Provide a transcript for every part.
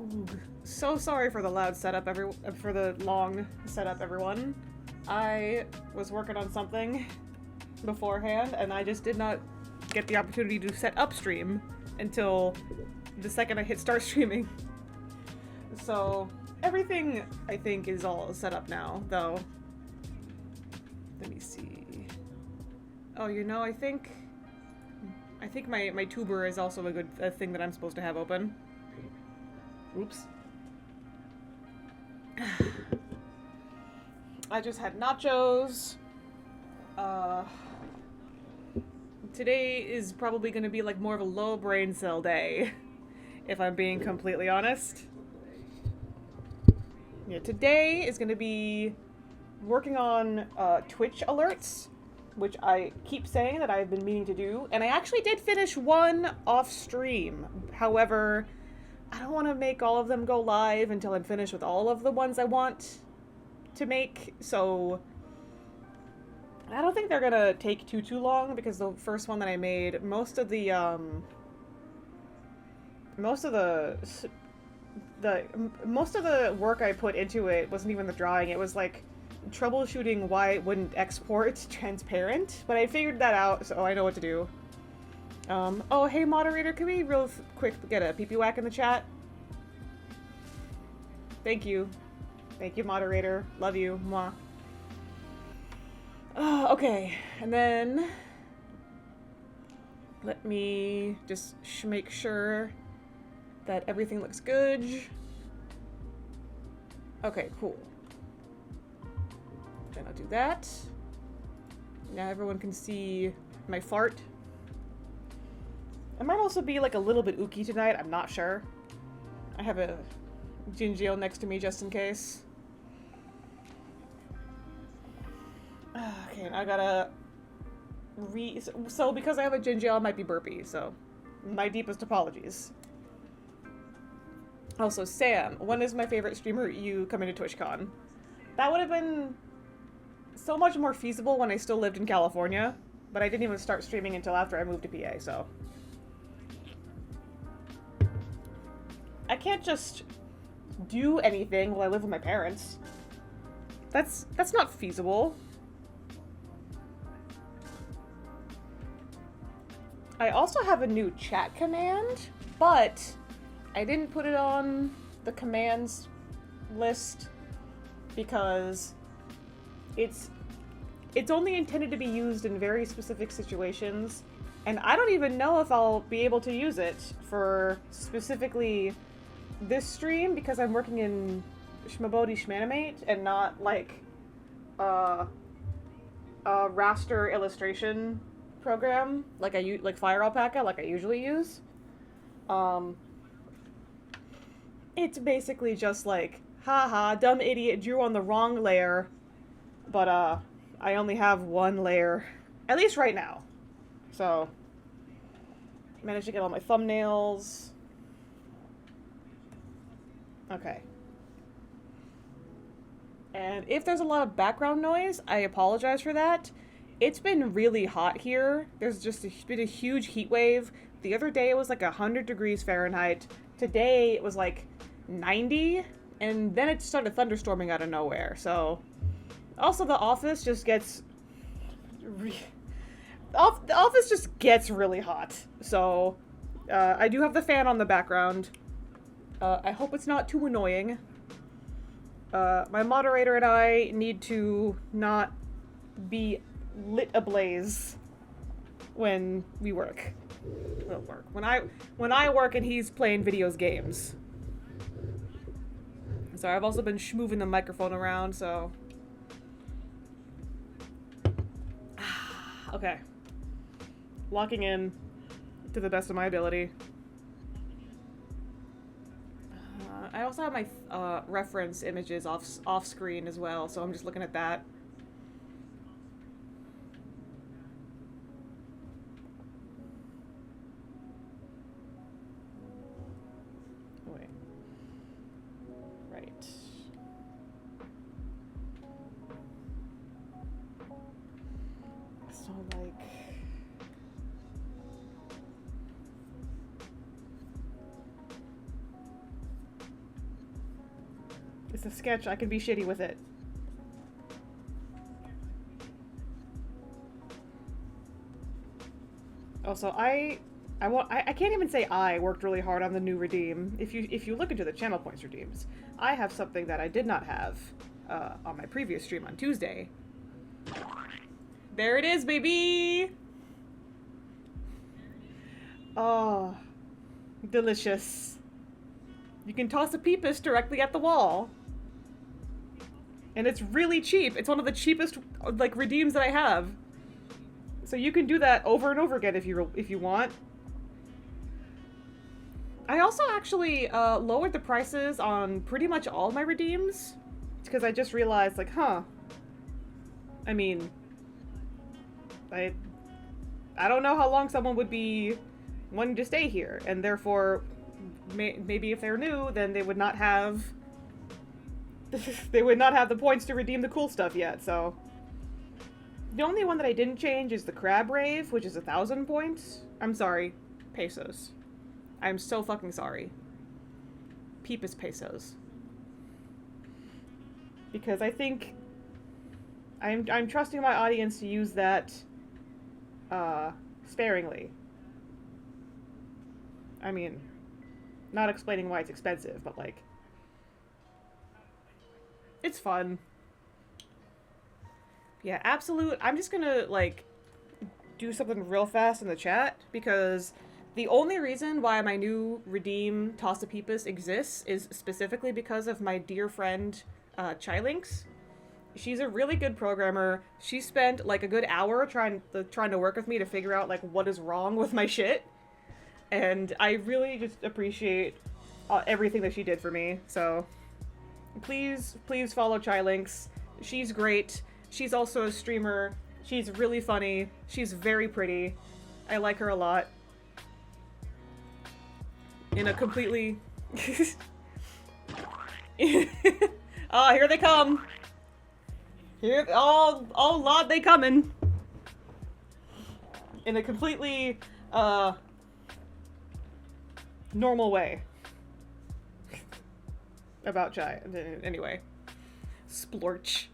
Ooh, so sorry for the loud setup, for the long setup, everyone. I was working on something beforehand, and I just did not get the opportunity to set up stream until the second I hit start streaming. So everything, I think, is all set up now, though. Let me see. Oh, you know, I think my tuber is also a thing that I'm supposed to have open. Oops. I just had nachos. Today is probably going to be like more of a low brain cell day, if I'm being completely honest. Yeah, today is going to be working on Twitch alerts, which I keep saying that I've been meaning to do, and I actually did finish one off stream. However, I don't want to make all of them go live until I'm finished with all of the ones I want to make, so I don't think they're gonna take too long, because the first one that I made, most of the work I put into it wasn't even the drawing. It was like troubleshooting why it wouldn't export transparent, but I figured that out, so I know what to do. Oh, hey moderator, can we real quick get a pee-pee whack in the chat? Thank you. Thank you, moderator. Love you. Mwah. Okay, and then let me just make sure that everything looks good. Okay, cool. Then I'll do that. Now everyone can see my fart. I might also be like a little bit ooky tonight, I'm not sure. I have a ginger ale next to me just in case. Okay, I gotta so because I have a ginger ale, I might be burpy, so my deepest apologies. Also, Sam, when is my favorite streamer you come into TwitchCon? That would have been so much more feasible when I still lived in California, but I didn't even start streaming until after I moved to PA, so. I can't just do anything while I live with my parents. That's not feasible. I also have a new chat command, but I didn't put it on the commands list because it's only intended to be used in very specific situations, and I don't even know if I'll be able to use it for specifically this stream because I'm working in Shmabody Shmanimate and not like a raster illustration program like like Fire Alpaca like I usually use. It's basically just like, haha, dumb idiot drew on the wrong layer, but I only have one layer, at least right now. So managed to get all my thumbnails. Okay. And if there's a lot of background noise, I apologize for that. It's been really hot here. There's just been a huge heat wave. The other day it was like 100 degrees Fahrenheit. Today it was like 90, and then it started thunderstorming out of nowhere. So, also the office just gets... the office just gets really hot. So, I do have the fan on the background. I hope it's not too annoying. My moderator and I need to not be lit ablaze when we work. Well, when I work and he's playing games. So I've also been schmooving the microphone around, so... Okay. Locking in to the best of my ability. I also have my reference images off screen as well, so I'm just looking at that. Wait. Right. So like... It's a sketch. I can be shitty with it. Also, I can't even say I worked really hard on the new redeem. If you look into the channel points redeems, I have something that I did not have on my previous stream on Tuesday. There it is, baby! Oh, delicious. You can toss a peepus directly at the wall. And it's really cheap. It's one of the cheapest, like, redeems that I have. So you can do that over and over again if you want. I also actually lowered the prices on pretty much all my redeems. Because I just realized, like, I mean, I don't know how long someone would be wanting to stay here. And therefore, maybe if they're new, then they would not have... they would not have the points to redeem the cool stuff yet, so... The only one that I didn't change is the Crab Rave, which is 1,000 points. I'm sorry. Pesos. I'm so fucking sorry. Peepus pesos. Because I think... I'm trusting my audience to use that... sparingly. I mean... Not explaining why it's expensive, but like... It's fun. Yeah, absolute. I'm just gonna, like, do something real fast in the chat, because the only reason why my new redeem Toss a Peepus exists is specifically because of my dear friend, Chilinks. She's a really good programmer. She spent, like, a good hour trying to work with me to figure out, like, what is wrong with my shit. And I really just appreciate everything that she did for me, so... Please follow Chilinks. She's great. She's also a streamer. She's really funny. She's very pretty. I like her a lot. In a completely... Ah, here they come! Here, oh Lord, they coming! In a completely, normal way. About Chai. Anyway. Splorch.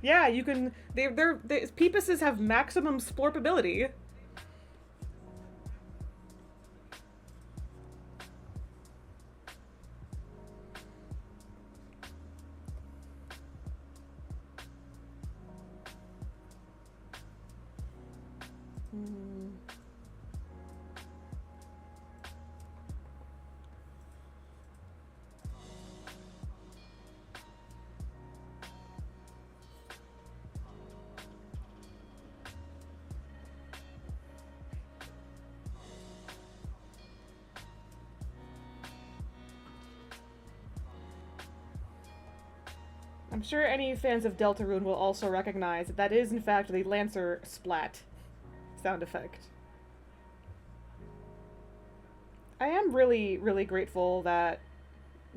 Yeah, you can... Peepuses have maximum splorpability. I'm sure any fans of Deltarune will also recognize that that is, in fact, the Lancer splat sound effect. I am really, really grateful that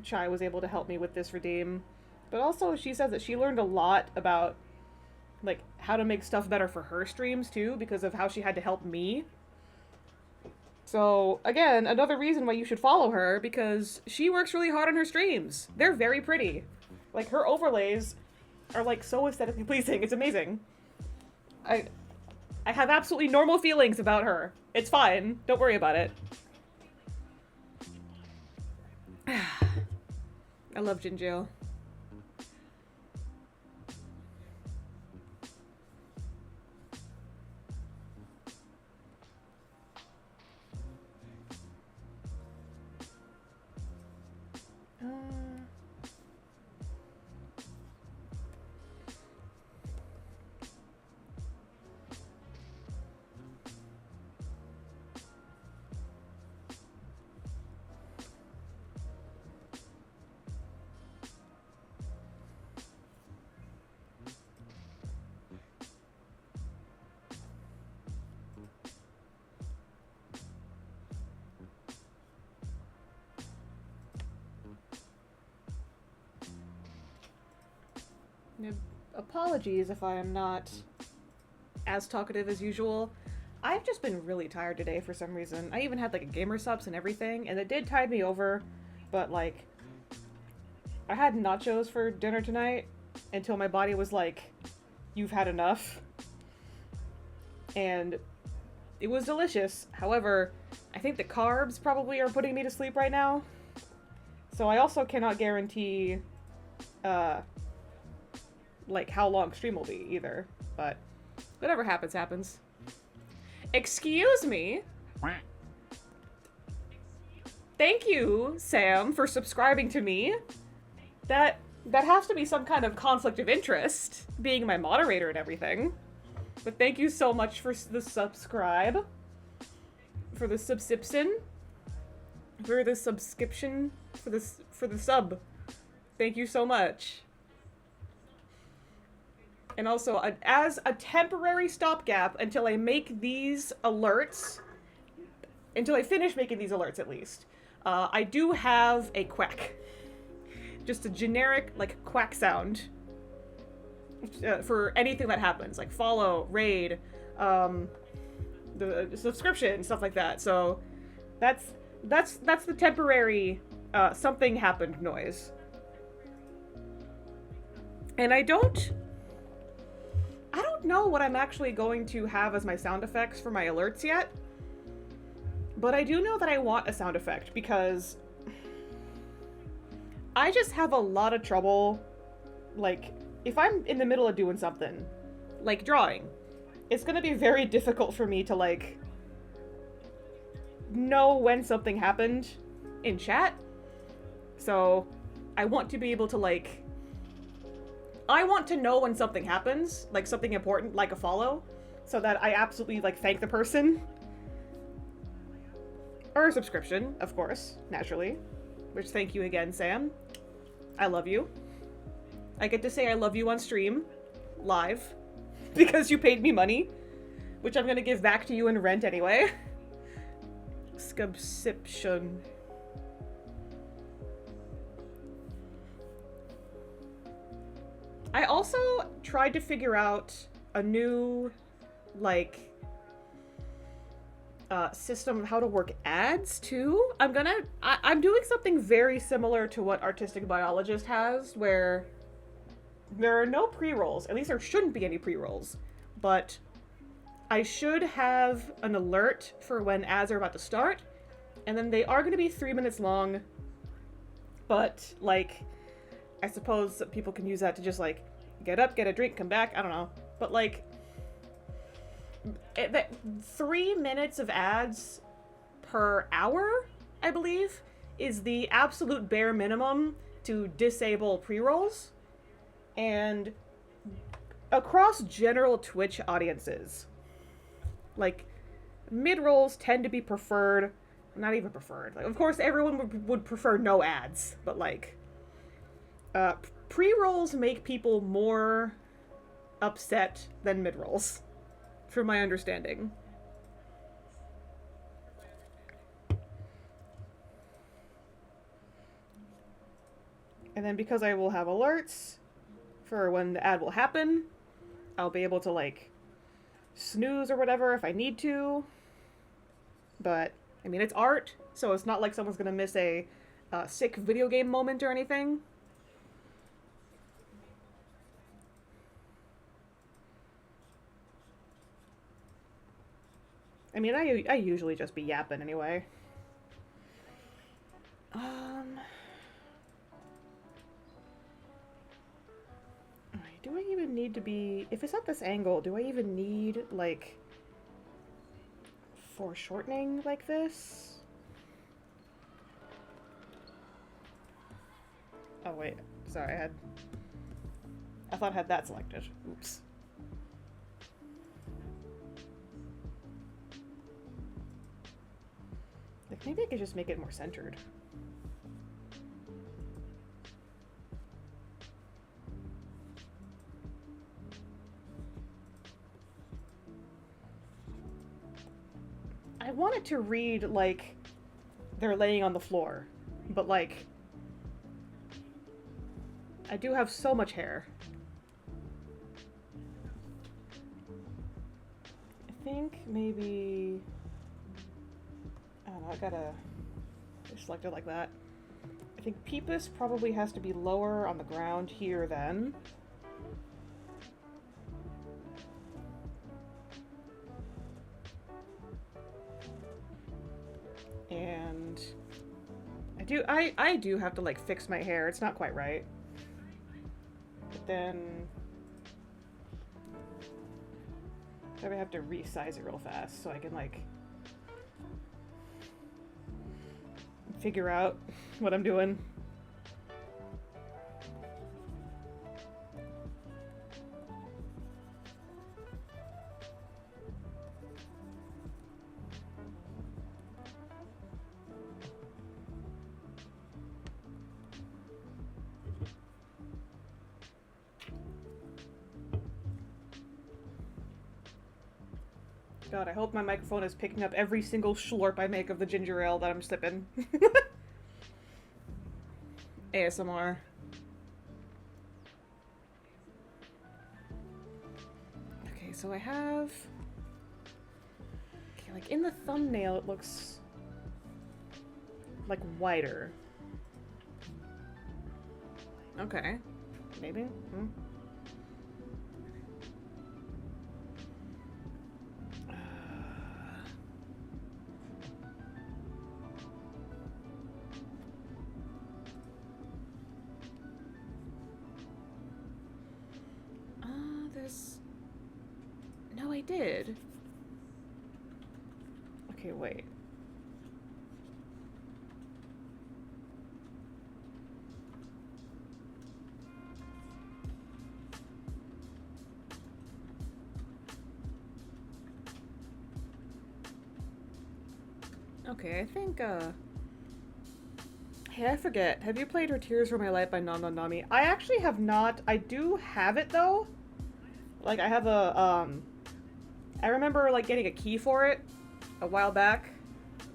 Chai was able to help me with this redeem. But also, she says that she learned a lot about, like, how to make stuff better for her streams, too, because of how she had to help me. So, again, another reason why you should follow her, because she works really hard on her streams. They're very pretty. Like, her overlays are, like, so aesthetically pleasing. It's amazing. I have absolutely normal feelings about her. It's fine. Don't worry about it. I love Jinjiel. Apologies if I am not as talkative as usual. I've just been really tired today for some reason. I even had like a gamer subs and everything, and it did tide me over, but like, I had nachos for dinner tonight until my body was like, you've had enough. And it was delicious. However, I think the carbs probably are putting me to sleep right now. So I also cannot guarantee, like, how long stream will be either. But whatever happens, happens. Excuse me? Thank you, Sam, for subscribing to me. That has to be some kind of conflict of interest, being my moderator and everything. But thank you so much for the subscribe. For the subscription. For the subscription. For the sub. Thank you so much. And also, as a temporary stopgap until I make these alerts, until I finish making these alerts at least, I do have a quack. Just a generic, like, quack sound for anything that happens, like follow, raid, the subscription, stuff like that. So that's the temporary something happened noise. And I don't know what I'm actually going to have as my sound effects for my alerts yet. But I do know that I want a sound effect because I just have a lot of trouble, like, if I'm in the middle of doing something, like drawing, it's gonna be very difficult for me to, like, know when something happened in chat. So I want to be able to, like, I want to know when something happens, like something important, like a follow, so that I absolutely, like, thank the person. Or a subscription, of course, naturally. Which, thank you again, Sam. I love you. I get to say I love you on stream, live, because you paid me money, which I'm gonna give back to you in rent anyway. Subscription. I also tried to figure out a new, like, system of how to work ads too. I'm doing something very similar to what Artistic Biologist has, where there are no pre-rolls. At least there shouldn't be any pre-rolls. But I should have an alert for when ads are about to start. And then they are going to be 3 minutes long. But, like, I suppose people can use that to just, like, get up, get a drink, come back. I don't know. But, like, 3 minutes of ads per hour, I believe, is the absolute bare minimum to disable pre-rolls. And across general Twitch audiences, like, mid-rolls tend to be preferred. Not even preferred. Like, of course, everyone would prefer no ads, but, like, pre-rolls make people more upset than mid-rolls, from my understanding. And then because I will have alerts for when the ad will happen, I'll be able to, like, snooze or whatever if I need to. But, I mean, it's art, so it's not like someone's gonna miss a sick video game moment or anything. I mean, I usually just be yapping anyway. Do I even need to be... If it's at this angle, do I even need, like, foreshortening like this? Oh, wait. Sorry, I thought I had that selected. Oops. Like, maybe I could just make it more centered. I want it to read like they're laying on the floor, but, like, I do have so much hair. I think maybe... I don't know, I gotta select it like that. I I think Peepus probably has to be lower on the ground here then. And I do have to like fix my hair. It's not quite right. But then I have to resize it real fast so I can like figure out what I'm doing. God, I hope my microphone is picking up every single slurp I make of the ginger ale that I'm sipping. ASMR. Okay, so I have... Okay, like in the thumbnail it looks... like wider. Okay. Maybe? Hmm. No, I did. Okay, wait. Okay, I think, Hey, I forget. Have you played Her Tears Were My Light by Nami? I actually have not. I do have it, though. Like, I have a, I remember, like, getting a key for it a while back.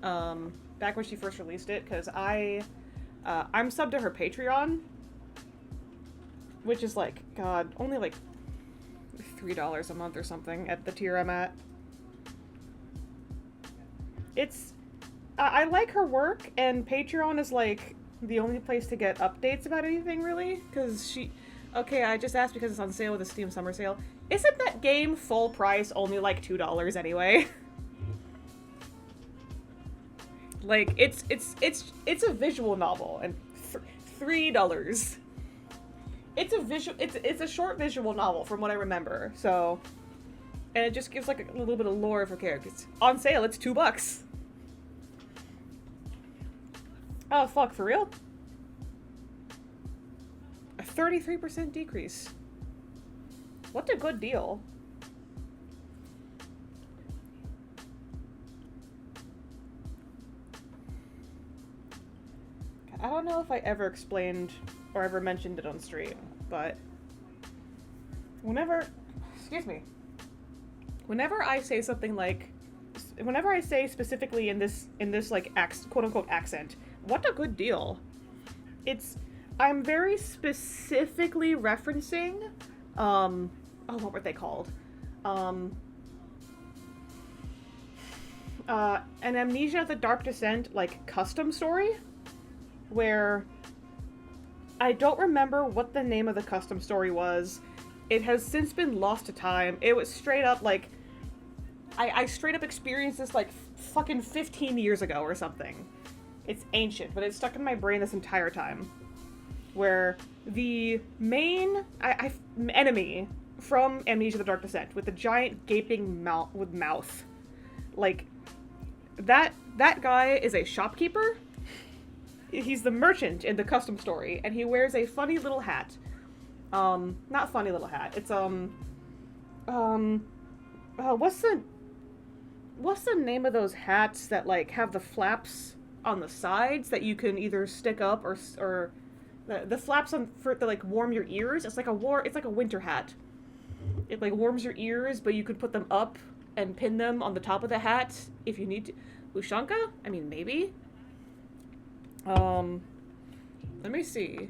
Back when she first released it, because I'm subbed to her Patreon. Which is, like, God, only, like, $3 a month or something at the tier I'm at. It's... I like her work, and Patreon is, like, the only place to get updates about anything, really. Because she... Okay, I just asked because it's on sale with a Steam Summer Sale. Isn't that game full price only, like, $2 anyway? Like, it's a visual novel, and $3. It's a short visual novel, from what I remember, so... And it just gives, like, a little bit of lore of her characters. On sale, it's $2. Oh, fuck, for real? A 33% decrease. What a good deal. I don't know if I ever explained or ever mentioned it on stream, but whenever I say something like, whenever I say specifically in this like quote-unquote accent, what a good deal, I'm very specifically referencing, what were they called? An Amnesia: The Dark Descent, like, custom story, where I don't remember what the name of the custom story was. It has since been lost to time. It was straight up, like, I straight up experienced this, like, fucking 15 years ago or something. It's ancient, but it's stuck in my brain this entire time. Where the main enemy from Amnesia: The Dark Descent, with the giant gaping mouth, like, that guy is a shopkeeper. He's the merchant in the custom story, and he wears a funny little hat. Not funny little hat. It's what's the name of those hats that, like, have the flaps on the sides that you can either stick up or the flaps to, like, warm your ears? It's like a winter hat. It, like, warms your ears, but you could put them up and pin them on the top of the hat if you need to. Ushanka? I mean, maybe. Let me see.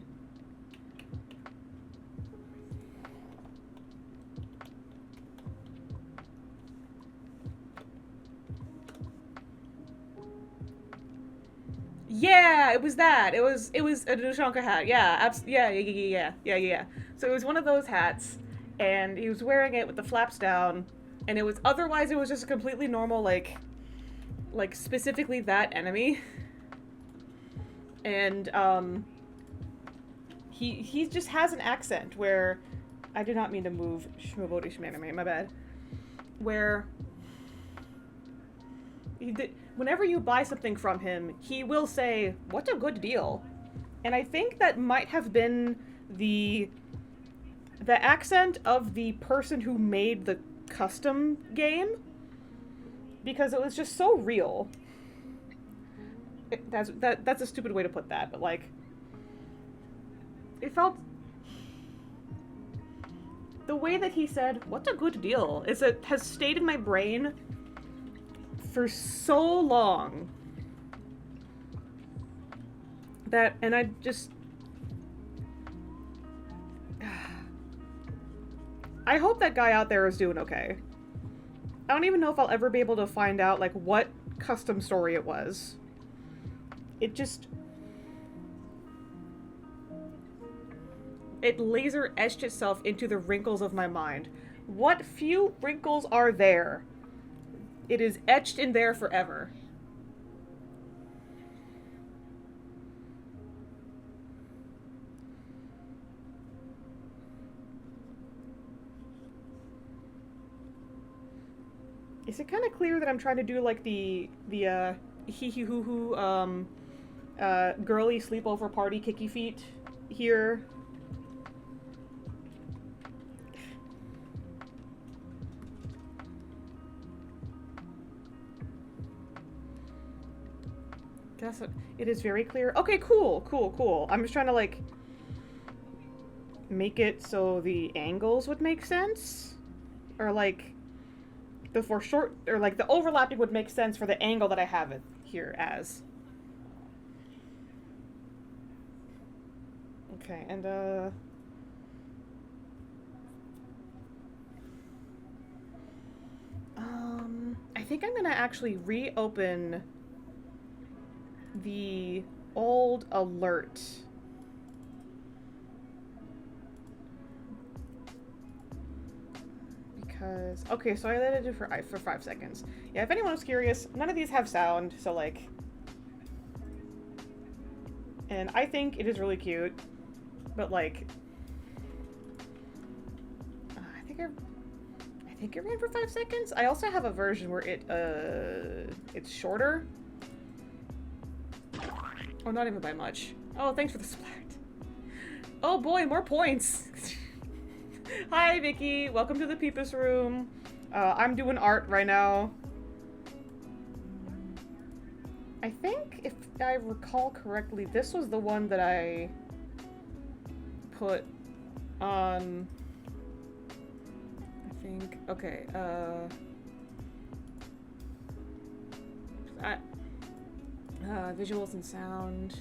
Yeah, it was that. It was a Dushanka hat. Yeah, yeah. So it was one of those hats, and he was wearing it with the flaps down, and it was otherwise it was just a completely normal like specifically that enemy, and he just has an accent where I did not mean to move Shmobody Shmanime, my bad. Where whenever you buy something from him, he will say, "What a good deal." And I think that might have been the accent of the person who made the custom game, because it was just so real. That's a stupid way to put that, but like it felt the way that he said, "What a good deal," has stayed in my brain for so long that, and I just, I hope that guy out there is doing okay. I don't even know if I'll ever be able to find out like what custom story it was. It just, it laser etched itself into the wrinkles of my mind. What few wrinkles are there? It is etched in there forever. Is it kind of clear that I'm trying to do like the hee hee hoo hoo girly sleepover party kicky feet here? Guess it is very clear. Okay, cool. I'm just trying to like make it so the angles would make sense, or like the foreshort, or like the overlapping would make sense for the angle that I have it here as. Okay, and I think I'm gonna actually reopen the old alert. Because, okay, so I let it do for 5 seconds. Yeah, if anyone was curious, none of these have sound, so like, and I think it is really cute, but like, I think it ran for 5 seconds. I also have a version where it's shorter. Oh, not even by much. Oh, thanks for the splat. Oh boy, more points. Hi, Vicky. Welcome to the Peepus room. I'm doing art right now. I think, if I recall correctly, this was the one that I put on... I think... Okay, visuals and sound.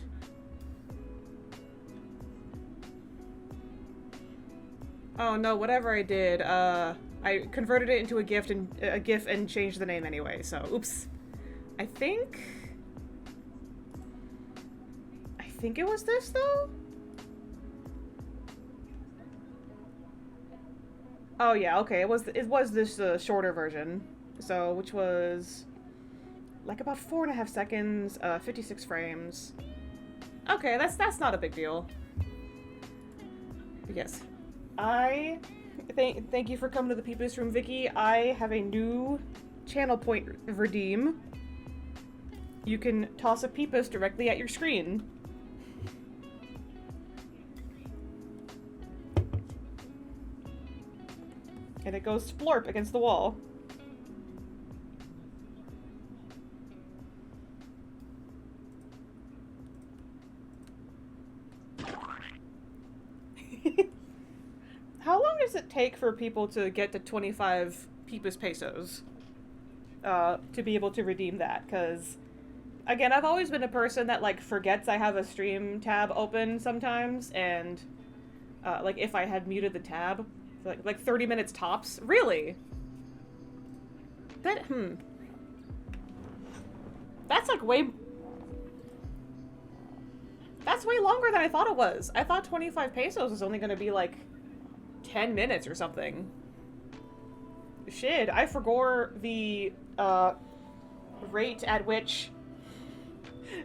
Oh no, whatever I did, I converted it into a GIF and changed the name anyway, so oops. I think it was this though? Oh yeah, okay, it was this shorter version. So, which was like about 4.5 seconds, 56 frames. Okay, that's not a big deal. Yes. Thank you for coming to the Peepus room, Vicky. I have a new channel point redeem. You can toss a Peepus directly at your screen. And it goes splorp against the wall. How long does it take for people to get to 25 Peepus pesos? To be able to redeem that? Because, again, I've always been a person that, like, forgets I have a stream tab open sometimes, and, like, if I had muted the tab, like 30 minutes tops. Really? That's, like, way... way longer than I thought it was. I thought 25 pesos was only gonna be like 10 minutes or something. Shit, I forgot the rate at which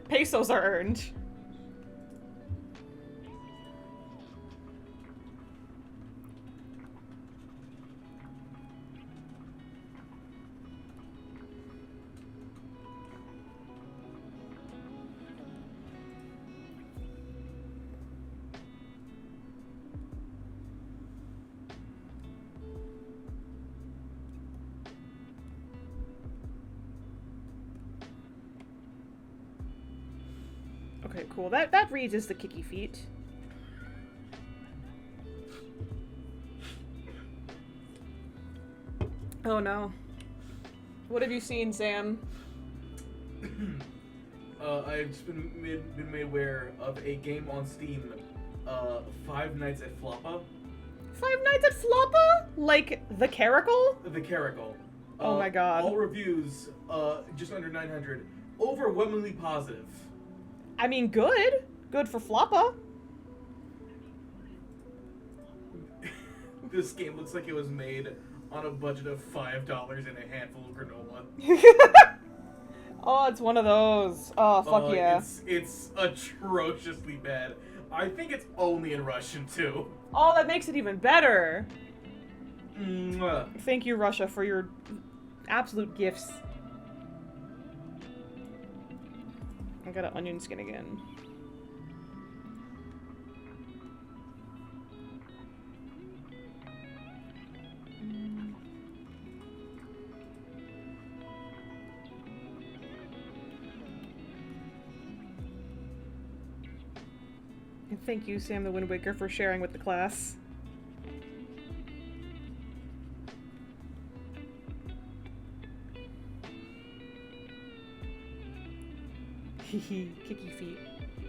pesos are earned. Okay, cool. That reads as the kicky feet. Oh no. What have you seen, Sam? I've just been made aware of a game on Steam, Five Nights at Floppa. Five Nights at Floppa? Like the Caracal? The Caracal. Oh my god. All reviews, just under 900. Overwhelmingly positive. I mean, good. Good for Floppa. This game looks like it was made on a budget of $5 and a handful of granola. Oh, it's one of those. Oh, fuck yeah. It's atrociously bad. I think it's only in Russian, too. Oh, that makes it even better. Mwah. Thank you, Russia, for your absolute gifts. I got an onion skin again. And thank you, Sam the Wind Waker, for sharing with the class. Hehe, kicky feet. I think.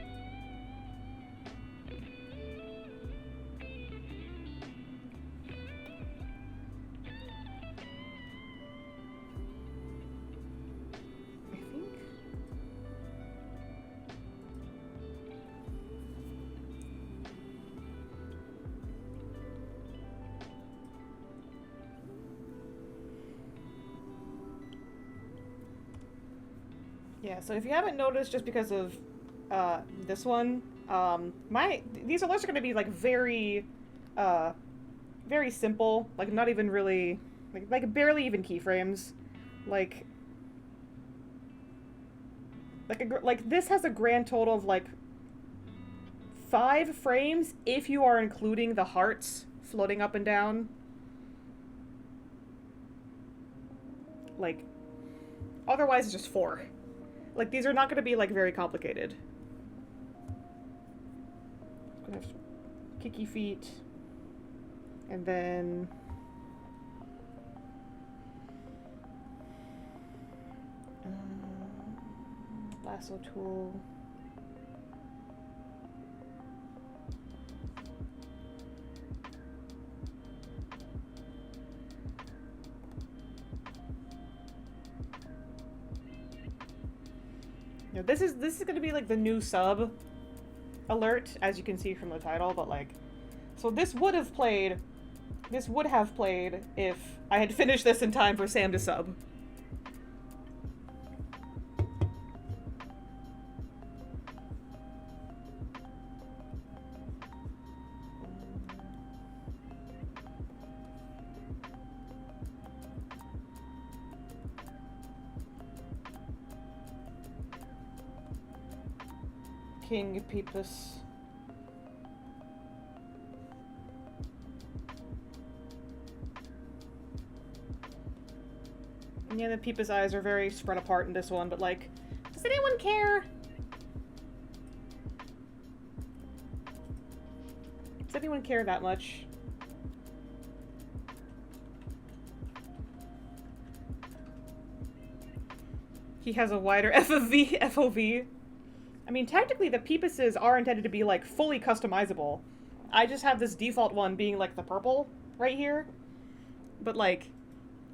Yeah, so if you haven't noticed, just because of this one, these alerts are going to be like very simple, like not even really, like barely even keyframes, like this has a grand total of like 5 frames if you are including the hearts floating up and down. Like, otherwise it's just 4. Like, these are not going to be, like, very complicated. Gonna have kicky feet. And then... lasso tool. You know, this is going to be like the new sub alert, as you can see from the title, but like, so this would have played if I had finished this in time for Sam to sub. King Peepus. And yeah, the Peepus eyes are very spread apart in this one, but like, does anyone care? Does anyone care that much? He has a wider FOV. I mean, technically the Peepuses are intended to be, like, fully customizable. I just have this default one being, like, the purple right here. But, like,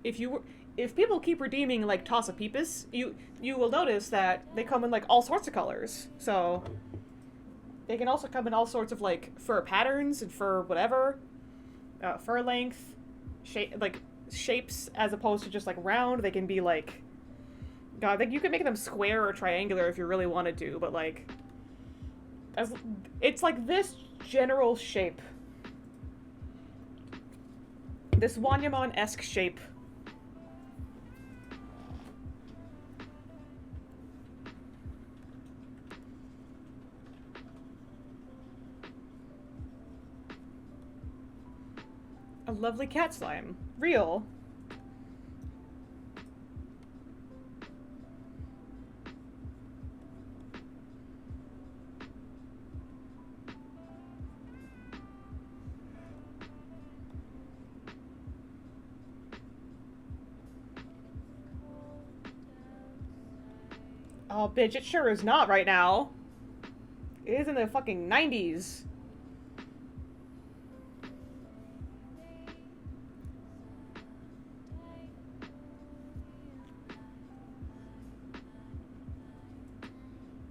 if people keep redeeming, like, Toss a Peepus, you will notice that they come in, like, all sorts of colors. So, They can also come in all sorts of like fur patterns and fur whatever, fur length, shape, like shapes as opposed to just like round. They can be like, God, like you can make them square or triangular if you really wanted to, but like, as it's like this general shape, this Wanyamon-esque shape. A lovely cat slime. Real. Oh, bitch, it sure is not right now. It is in the fucking 90s.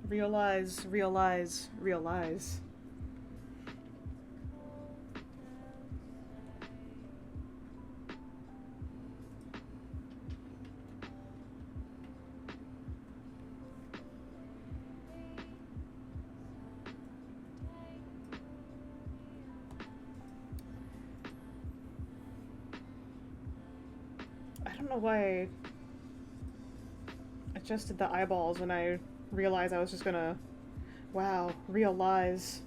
Realize, realize, realize. I don't know why I adjusted the eyeballs when I realized I was just gonna... Wow, realize.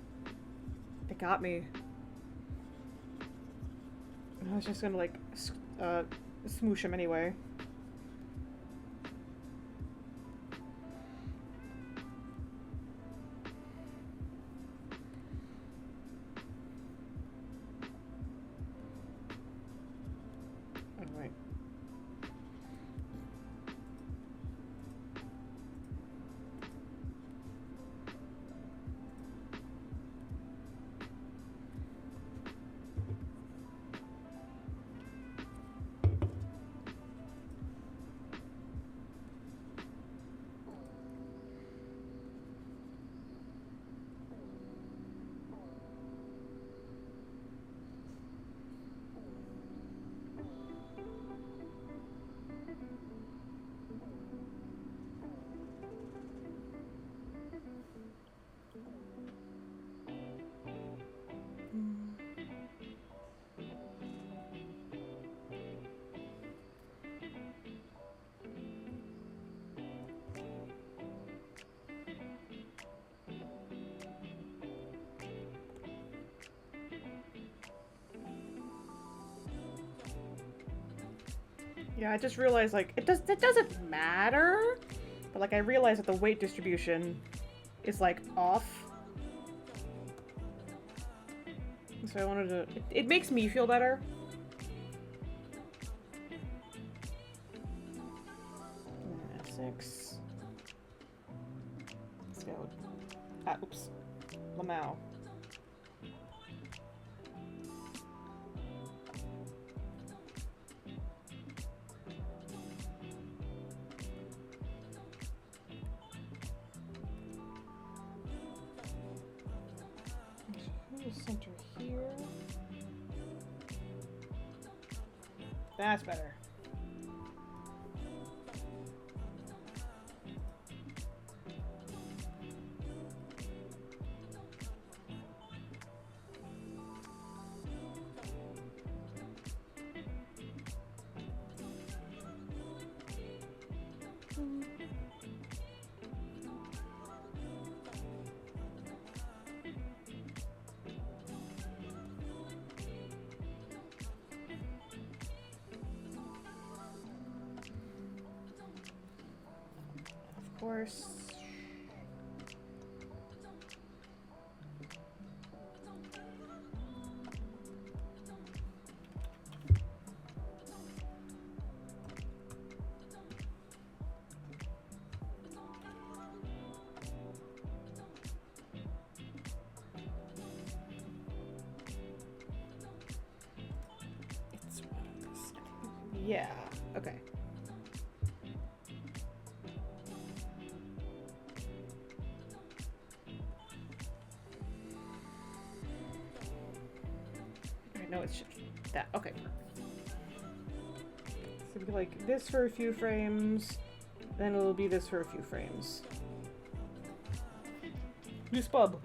They got me. I was just gonna like smoosh him anyway. Alright. Yeah, I just realized, like, it doesn't matter, but, like, I realized that the weight distribution is, like, off. So I wanted to... It makes me feel better. F6. Let's go. Ah, oops. Lamau. Center here. That's better. Of course. It's one of this. Yeah. Okay. Wait, no, it's that. Okay. So it'll be like this for a few frames, then it'll be this for a few frames. New spub.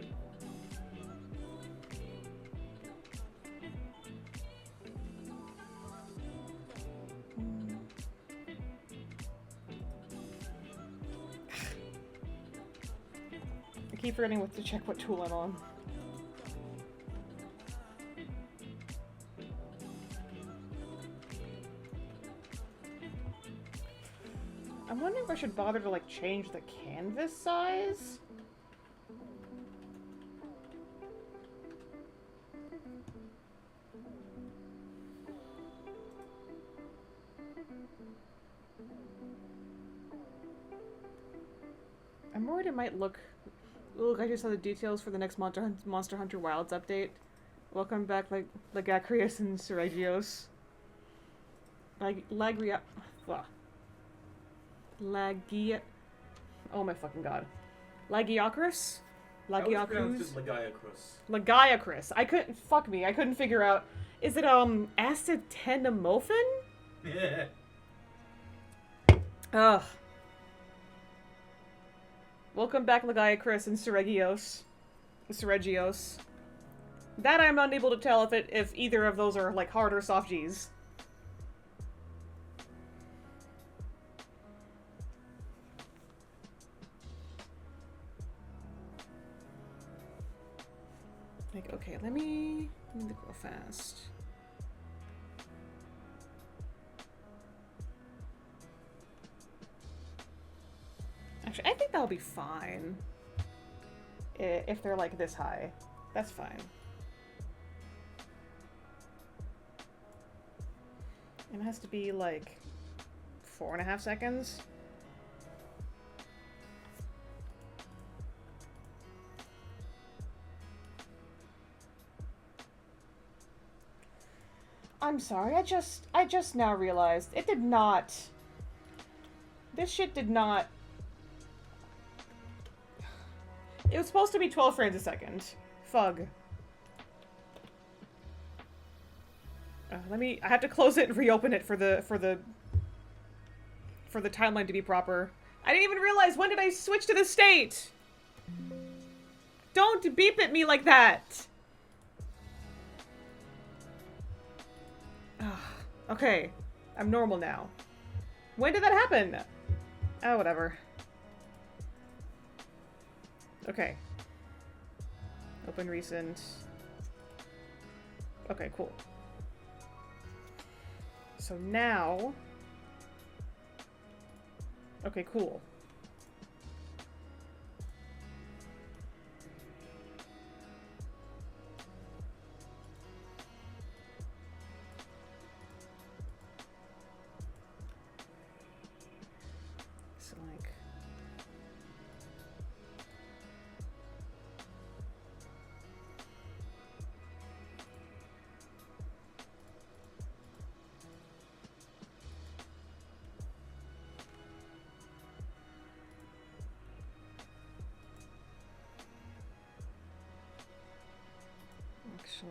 I keep forgetting to check what tool I'm on. I'm wondering if I should bother to, like, change the canvas size? I'm worried it might look... Look, I just saw the details for the next Monster Hunter Wilds update. Welcome back, like, Lagacrius and Seregios. Lagria... Lagia... Oh my fucking god. Lagiacrus? Lagiacrus? Lagiacrus. I couldn't... Fuck me. I couldn't figure out... Is it, acetaminophene? Yeah. Ugh. Welcome back, Lagiacrus and Seregios. That I'm unable to tell if either of those are, like, hard or soft G's. Like, okay, let me go fast. Actually, I think that'll be fine. If they're, like, this high. That's fine. And it has to be, like, 4.5 seconds. I'm sorry, I just now realized it did not... This shit did not... It was supposed to be 12 frames a second. Fug. I have to close it and reopen it for the timeline to be proper. I didn't even realize, when did I switch to this state? Don't beep at me like that! Okay, I'm normal now. When did that happen? Oh, whatever. Okay. Open recent. Okay, cool. So now... Okay, cool. So, like... Actually...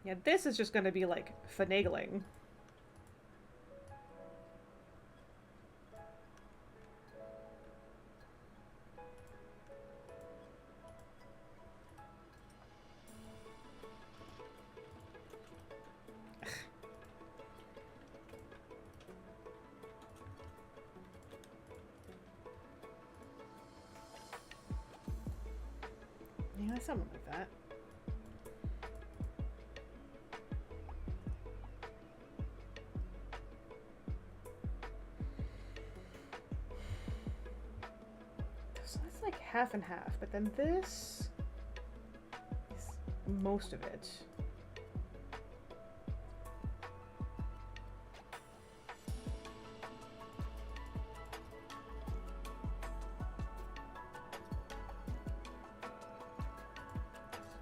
Yeah, this is just gonna be, like, finagling. Yeah, something like that. So that's like half and half, but then this is most of it.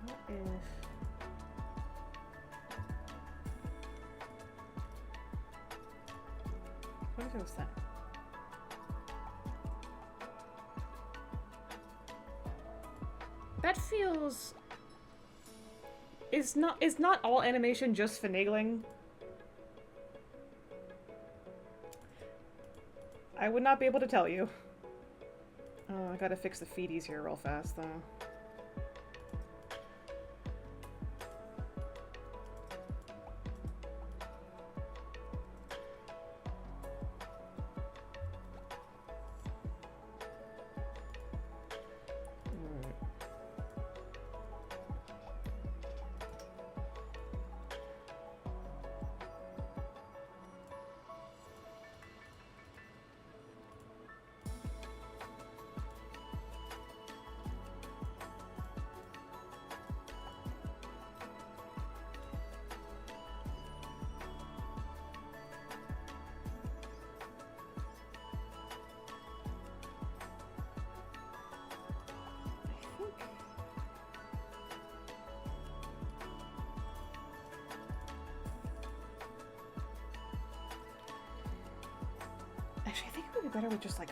So if fuck was that? That feels... Is not all animation just finagling? I would not be able to tell you. Oh, I gotta fix the feedies here real fast, though. Actually, I think it would be better with just like...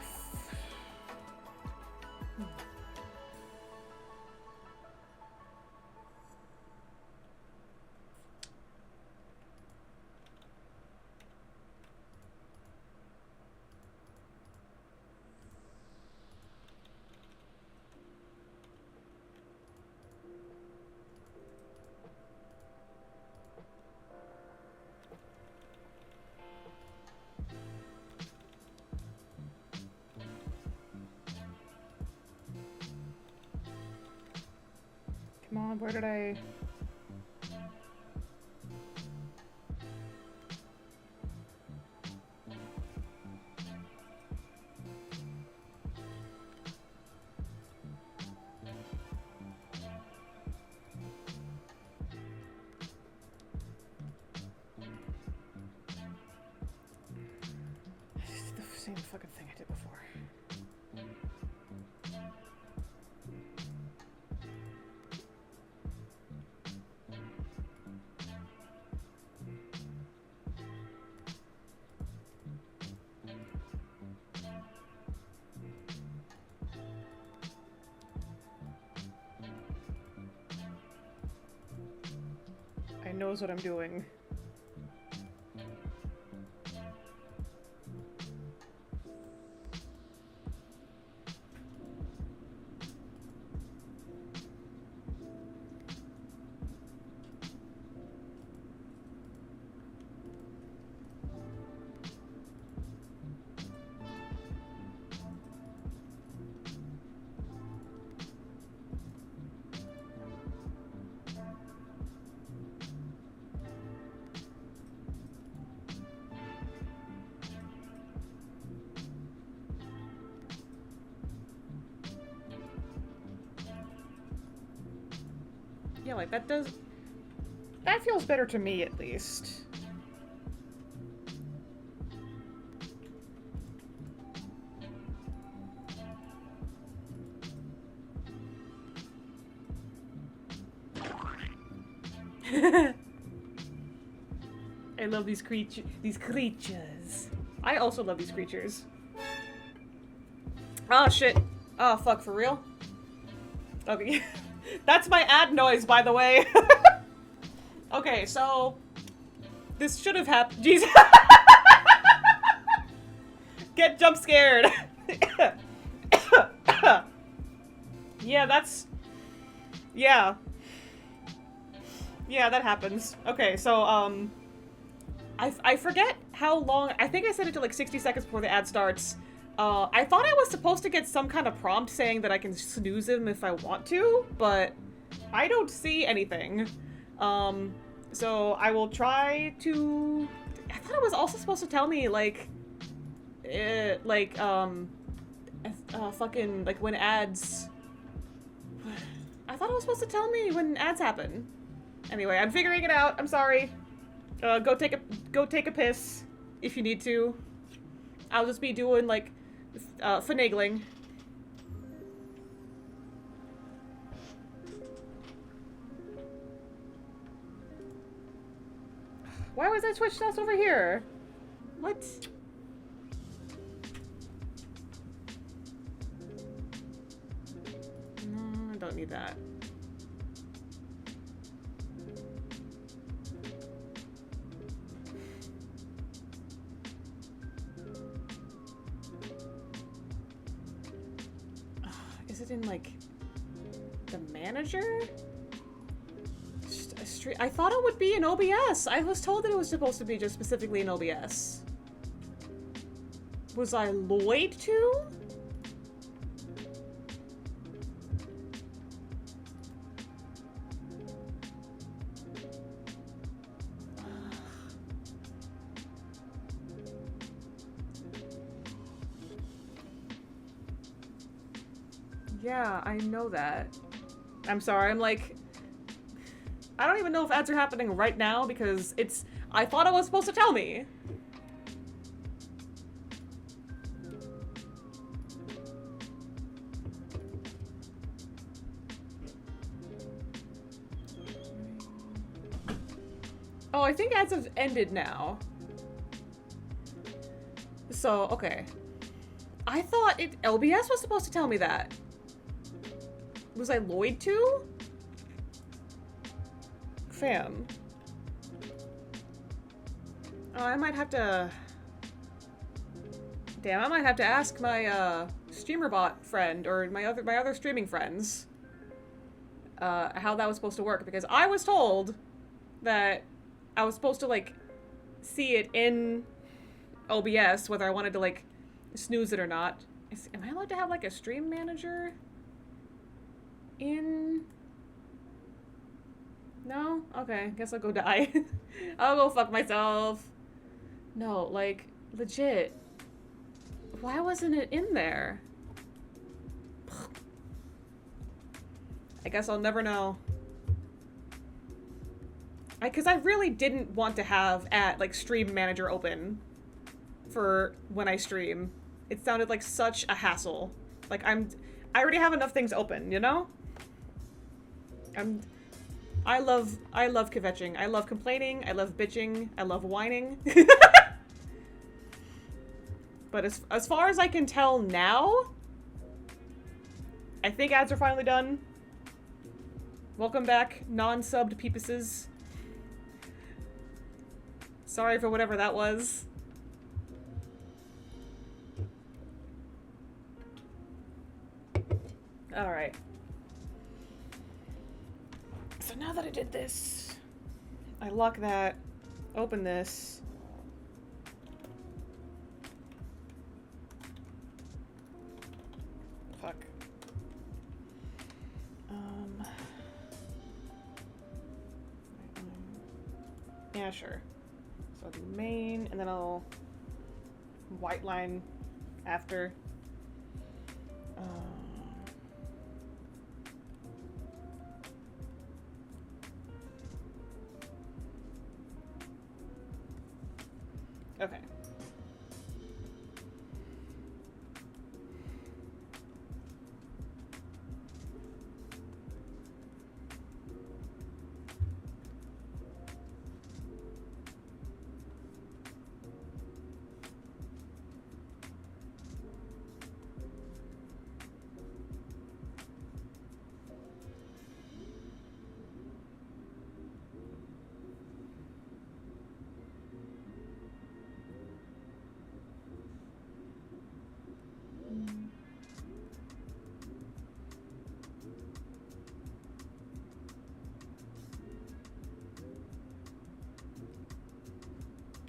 Come on, where did I... This is the same fucking thing I did before. I knows what I'm doing. Yeah, like, that does... That feels better to me, at least. I love these creatures. I also love these creatures. Oh, shit. Oh, fuck, for real? Okay. That's my ad noise, by the way. Okay, so... This should have happened. Jesus. Get jump scared. Yeah, that's... Yeah. Yeah, that happens. Okay, so, I forget how long... I think I set it to like 60 seconds before the ad starts. I thought I was supposed to get some kind of prompt saying that I can snooze him if I want to, but I don't see anything. So I will try to... I thought it was also supposed to tell me, like... fucking, like, when ads... I thought it was supposed to tell me when ads happen. Anyway, I'm figuring it out. I'm sorry. Go take a piss if you need to. I'll just be doing, like, finagling. Why was I switched us over here? What? don't need that. Is it in, like, the manager? I thought it would be in OBS. I was told that it was supposed to be just specifically in OBS. Was I Lloyd too? Yeah, I know that. I'm sorry, I'm like... I don't even know if ads are happening right now because it's... I thought it was supposed to tell me. Oh, I think ads have ended now. So, okay. I thought LBS was supposed to tell me that. Was I Lloyd too? Fam. Oh, I might have to... Damn, I might have to ask my, streamer bot friend, or my other streaming friends, how that was supposed to work, because I was told that I was supposed to, like, see it in OBS, whether I wanted to, like, snooze it or not. Am I allowed to have, like, a stream manager in... No? Okay, guess I'll go die. I'll go fuck myself. No, like, legit. Why wasn't it in there? I guess I'll never know. Because I really didn't want to have Stream Manager open for when I stream. It sounded like such a hassle. Like, I already have enough things open, you know? I love kvetching. I love complaining. I love bitching. I love whining. But as far as I can tell now, I think ads are finally done. Welcome back, non-subbed peepuses. Sorry for whatever that was. Alright. So now that I did this, I lock that, open this. Fuck. Yeah, sure. So the main, and then I'll white line after. Okay.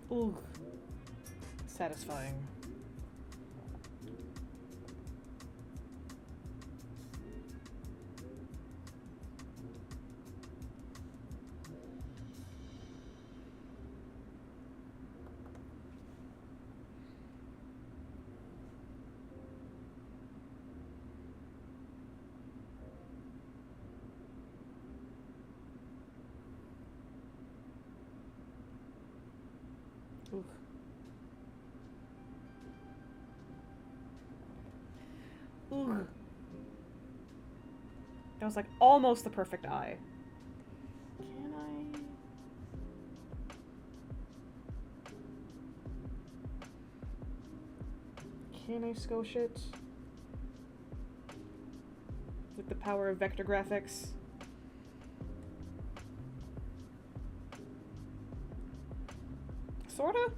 Ooh. Satisfying. Ooh. Ooh. That was like almost the perfect eye. Can I scosh it? With the power of vector graphics. Sorta?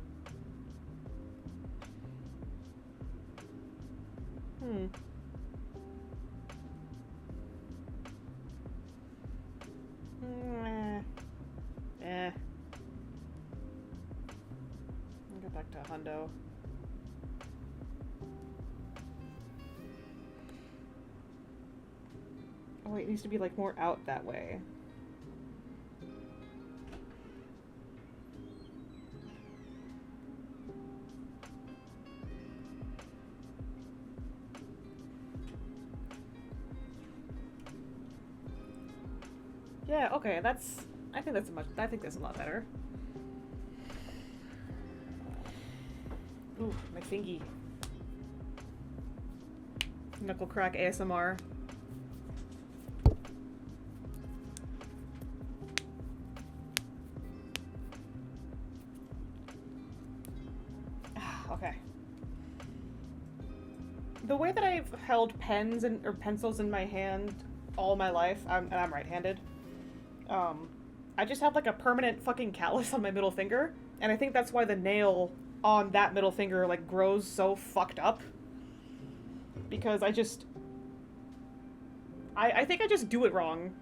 I'll go back to Hundo. Oh wait, it needs to be like more out that way. Yeah, okay, I think that's a lot better. Ooh, my fingy. Knuckle crack ASMR. Okay. The way that I've held pens or pencils in my hand all my life, and I'm right-handed, I just have like a permanent fucking callus on my middle finger, and I think that's why the nail on that middle finger like grows so fucked up. Because I think I just do it wrong.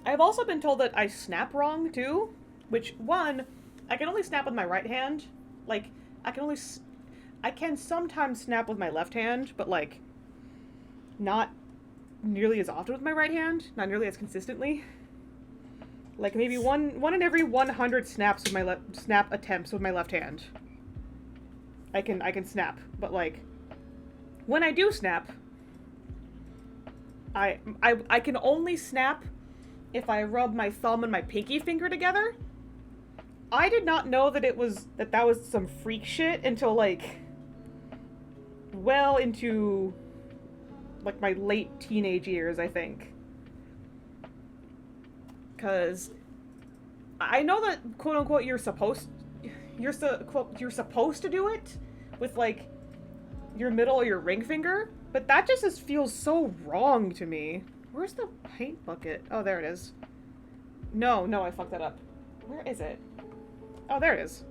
I've also been told that I snap wrong too, which one, I can only snap with my right hand. Like, I can sometimes snap with my left hand, but like, not nearly as often with my right hand, not nearly as consistently. Like maybe one in every 100 snaps with my snap attempts with my left hand. I can snap, but like when I do snap, I can only snap if I rub my thumb and my pinky finger together. I did not know that that was some freak shit until like well into like my late teenage years, I think. Cause I know that quote unquote you're supposed to do it with like your middle or your ring finger, but that just feels so wrong to me. Where's the paint bucket? Oh, there it is. No, I fucked that up. Where is it? Oh, there it is.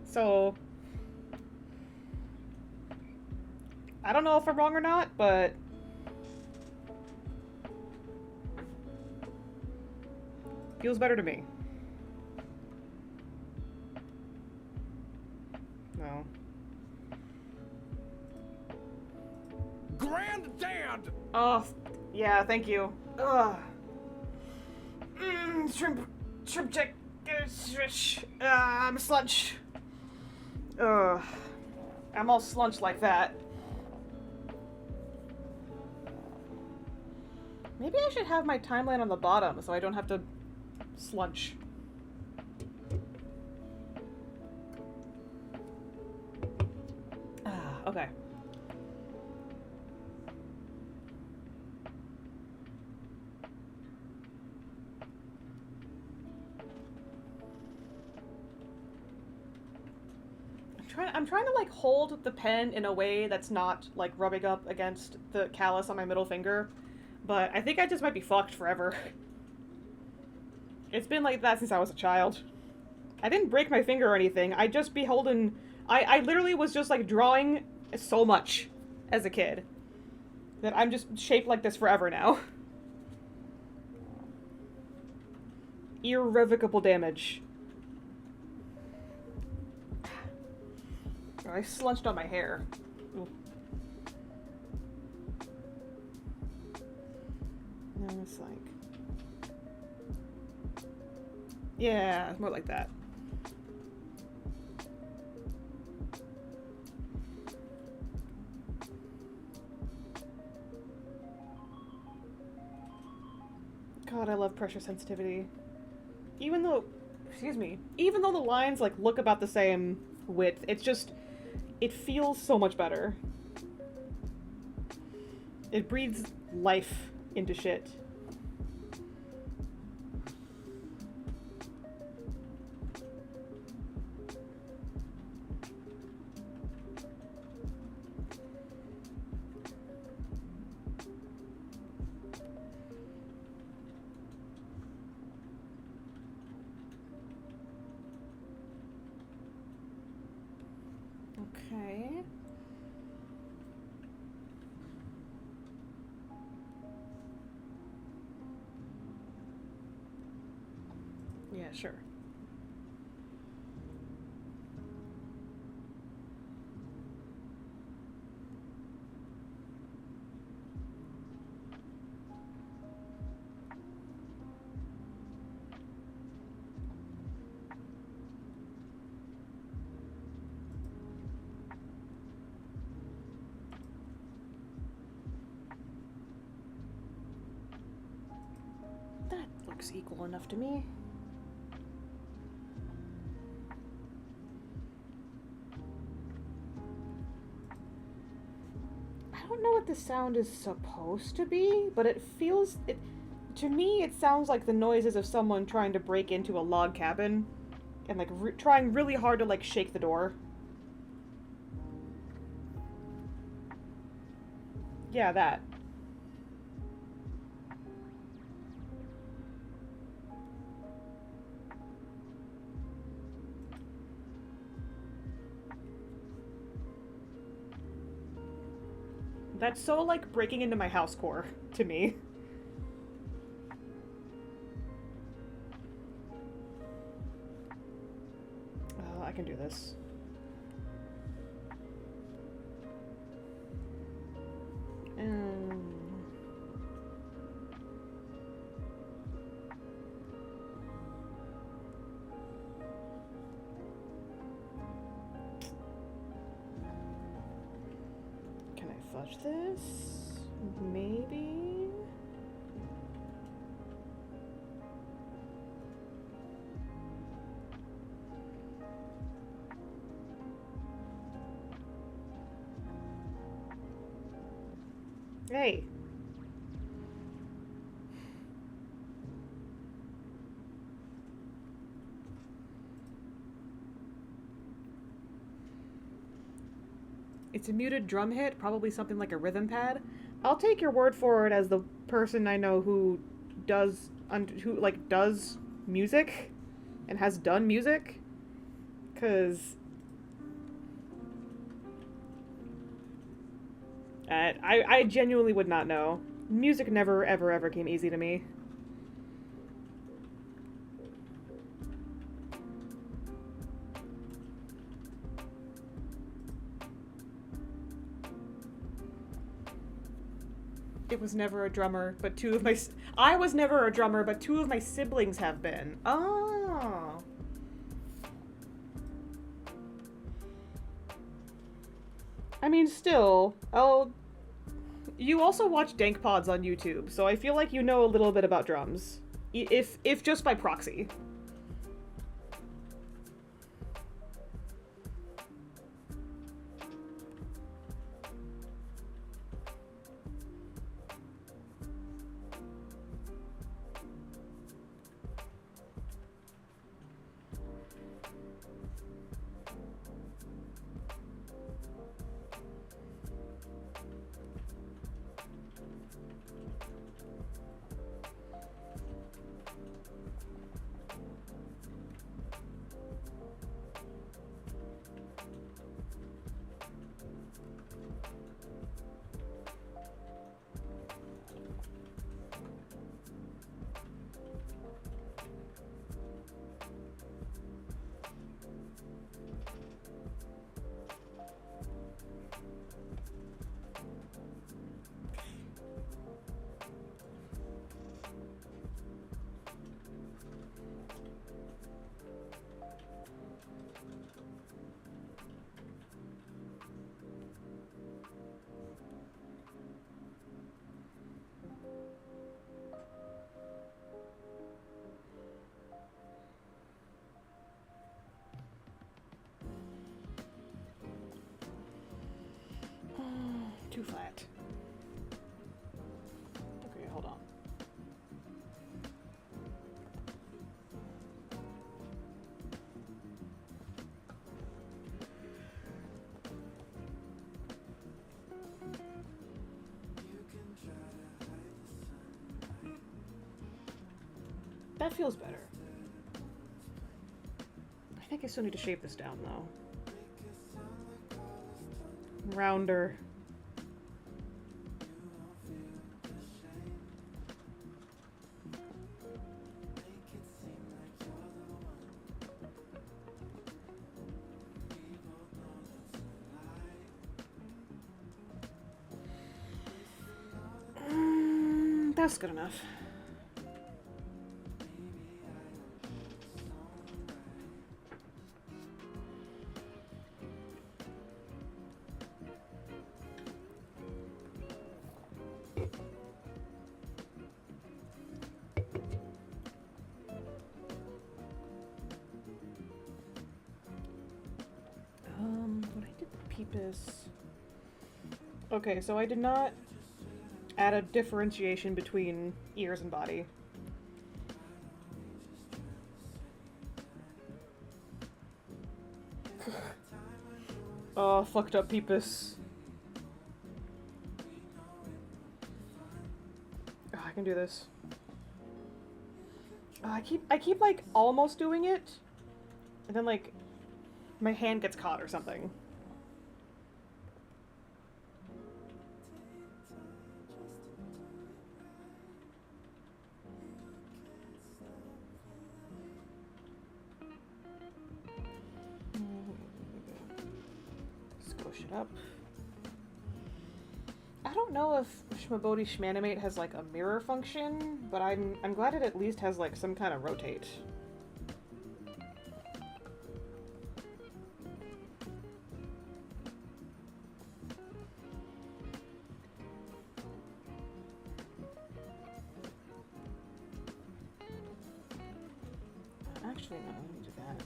So I don't know if I'm wrong or not, but feels better to me. No. Granddad! Oh, yeah, thank you. Ugh. Shrimp check. I'm a slunch. Ugh. I'm all slunched like that. Maybe I should have my timeline on the bottom so I don't have to slunch. Okay. I'm trying to like hold the pen in a way that's not like rubbing up against the callus on my middle finger, but I think I just might be fucked forever. It's been like that since I was a child. I didn't break my finger or anything. I just be holding... I literally was just like drawing so much as a kid that I'm just shaped like this forever now. Irrevocable damage. I slunched on my hair. Ooh. No, it's like... Yeah, it's more like that. God, I love pressure sensitivity. Even though the lines like look about the same width, it's just, it feels so much better. It breathes life into shit. Okay. Yeah, sure. That looks equal enough to me. I don't know what the sound is supposed to be, but it feels it to me it sounds like the noises of someone trying to break into a log cabin and like trying really hard to like shake the door. Yeah, that. That's so like breaking into my house core to me. I can do this. Can I fudge this? Maybe? Hey. It's a muted drum hit, probably something like a rhythm pad. I'll take your word for it as the person I know who does does music and has done music, cause I genuinely would not know. Music never ever ever came easy to me. It was never a drummer, but I was never a drummer, but two of my siblings have been. Oh. I mean, still, you also watch Dank Pods on YouTube, so I feel like you know a little bit about drums. If just by proxy. Too flat. Okay, hold on. That feels better. I think I still need to shape this down, though. Rounder. That's good enough. When I did the Peepus... Okay, so I did not add a differentiation between ears and body. Oh, fucked up Peepus. Oh, I can do this. Oh, I keep like almost doing it, and then like my hand gets caught or something. Squish it up. I don't know if Shmabodi Shmanimate has like a mirror function, but I'm glad it at least has like some kind of rotate. Actually, no, let me do that.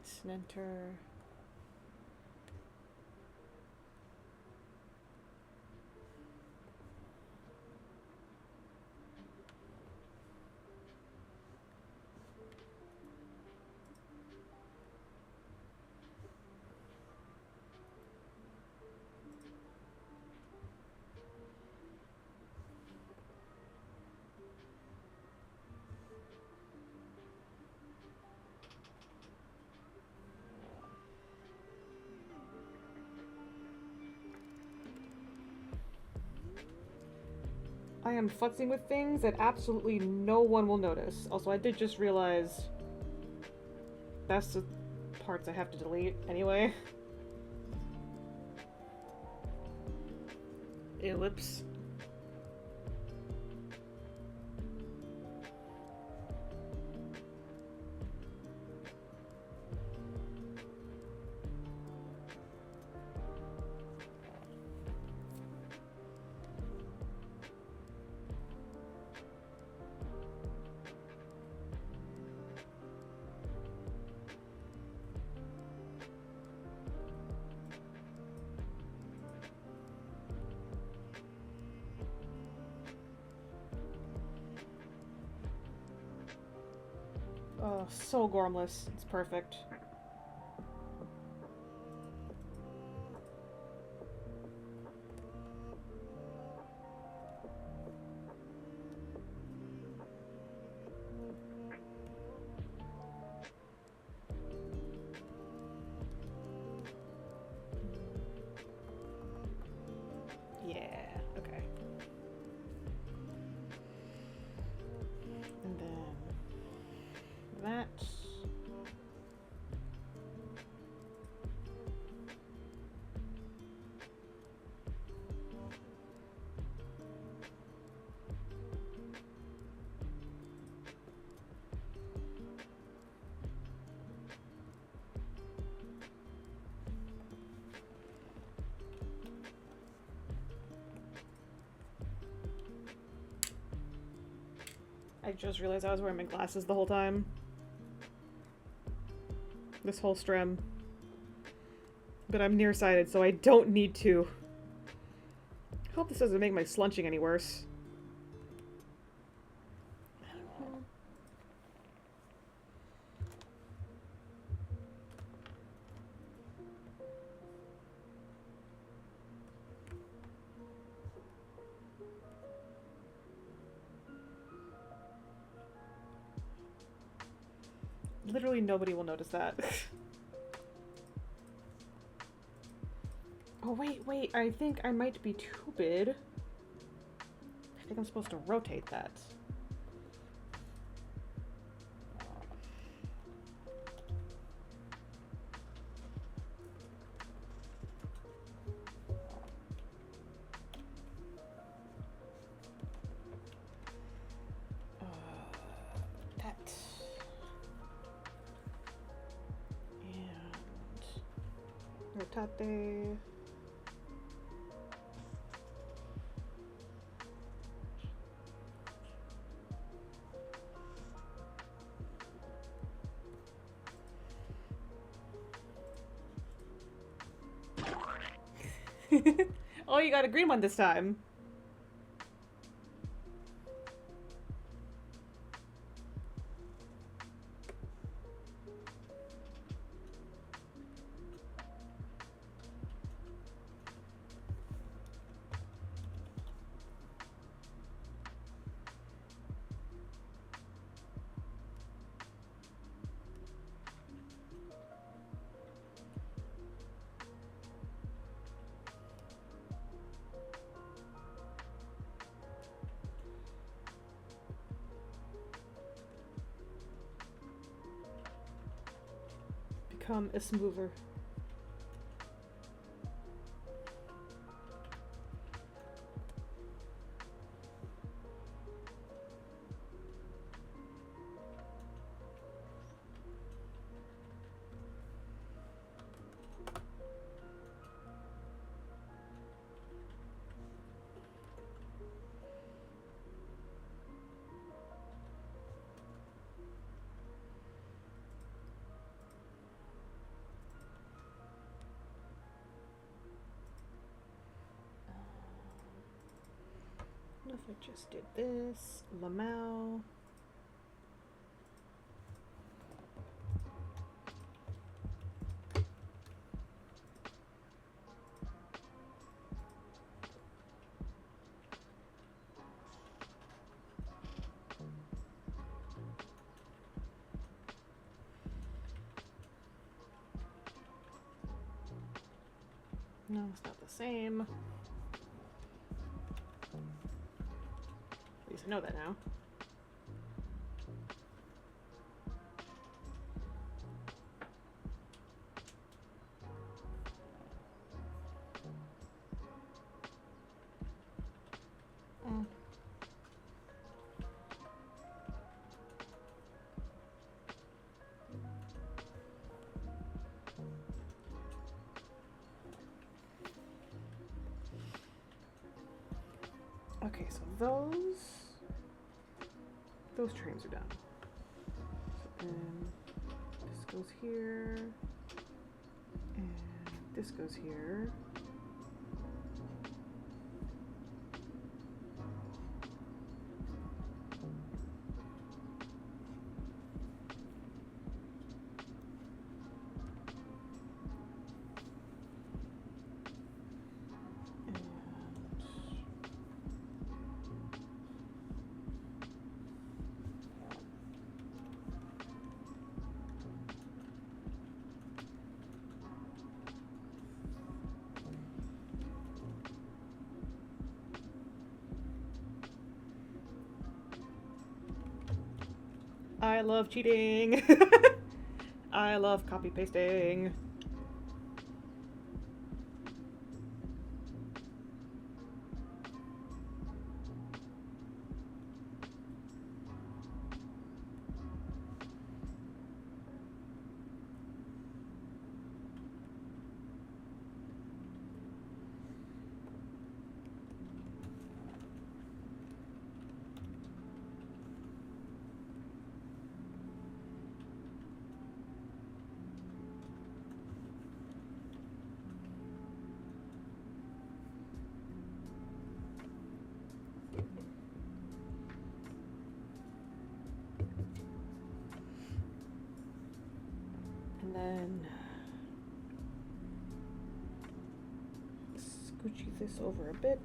Snenter. I am futzing with things that absolutely no one will notice. Also, I did just realize that's the parts I have to delete anyway. Ellipse. Oh, so gormless. It's perfect. Yeah, okay. And then that. I just realized I was wearing my glasses the whole time. This whole strim. But I'm nearsighted, so I don't need to. I hope this doesn't make my slunching any worse. I don't know. Literally nobody will notice that. Oh, wait. I think I might be too big. I think I'm supposed to rotate that. That. And rotate. Oh, you got a green one this time. Become a smoother. What if I just did this? Lamau. No, it's not the same. At least I know that now. Okay, so those trains are done. So then this goes here, and this goes here. I love cheating. I love copy pasting. And then scoochie this over a bit.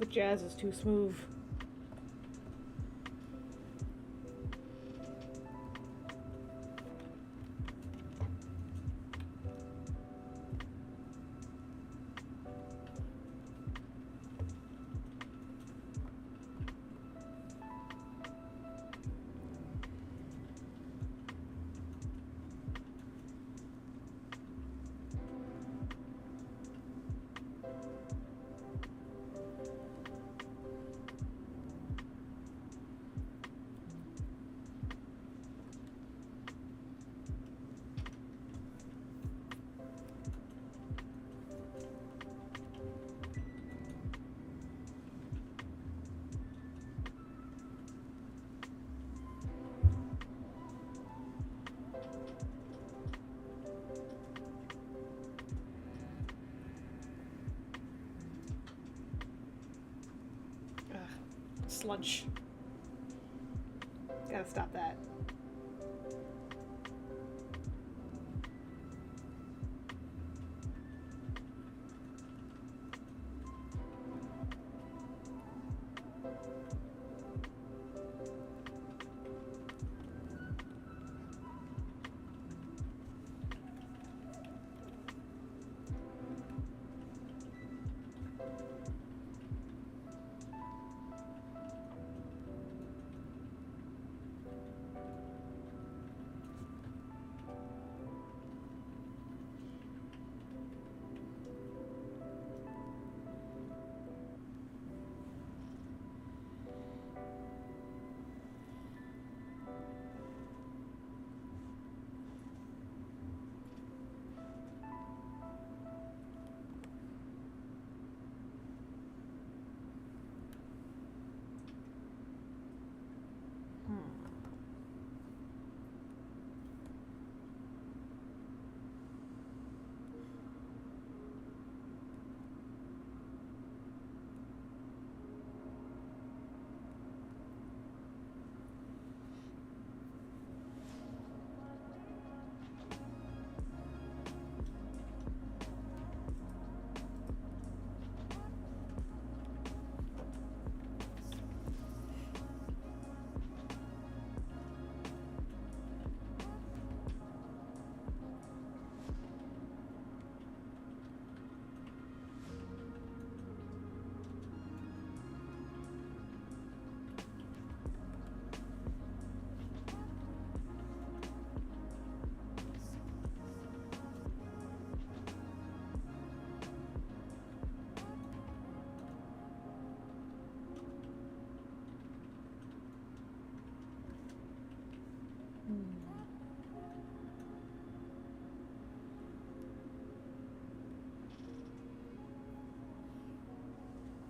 The jazz is too smooth. Slunch. Gotta stop that.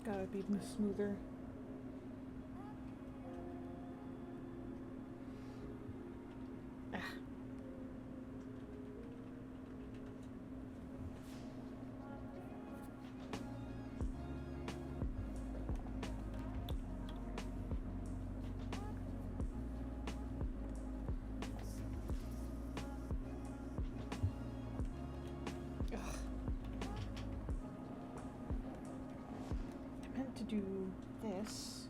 Gotta be smoother. To do this.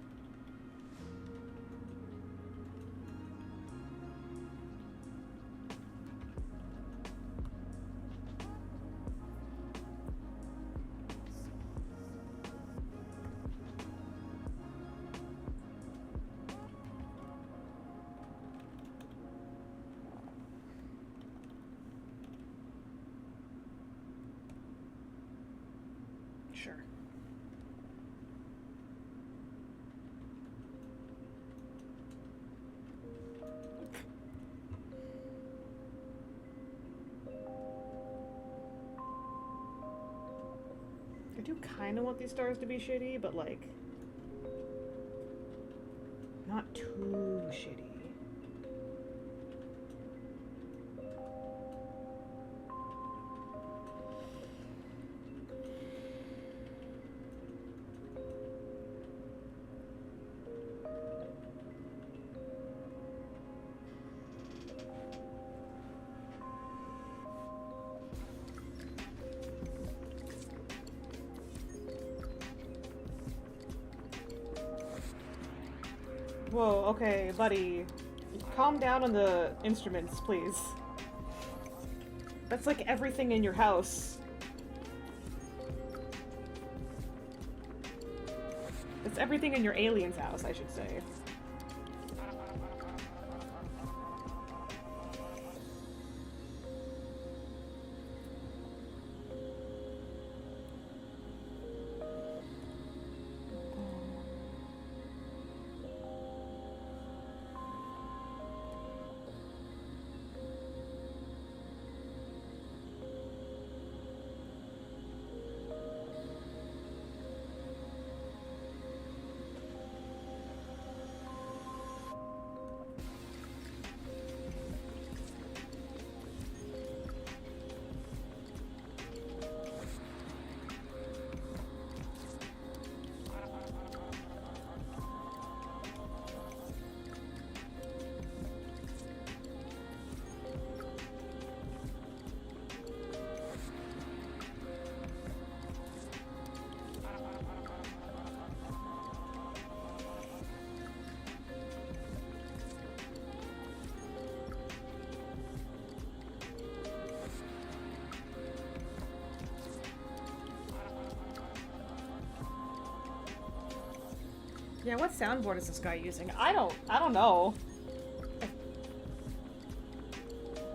Sure. I do kind of want these stars to be shitty, but like, not too shitty. Whoa, okay, buddy. Calm down on the instruments, please. That's like everything in your house. It's everything in your alien's house, I should say. Yeah, what soundboard is this guy using? I don't know.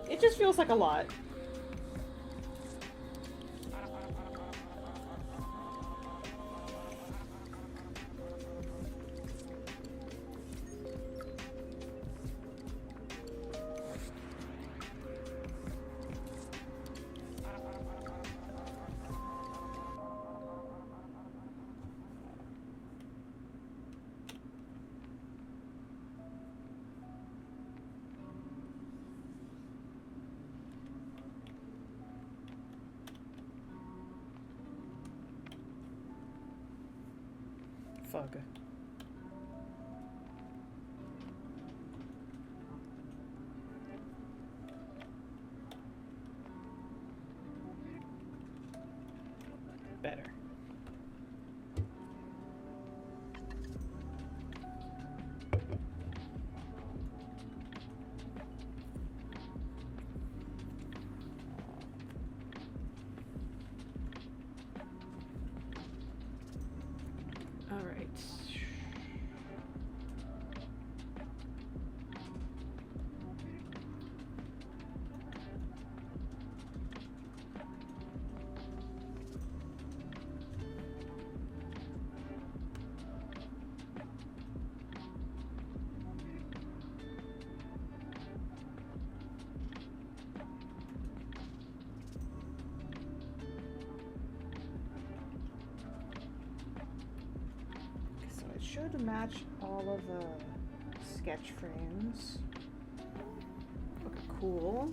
It just feels like a lot. Fuck. Better. All right. So it should match all of the sketch frames. Okay, cool.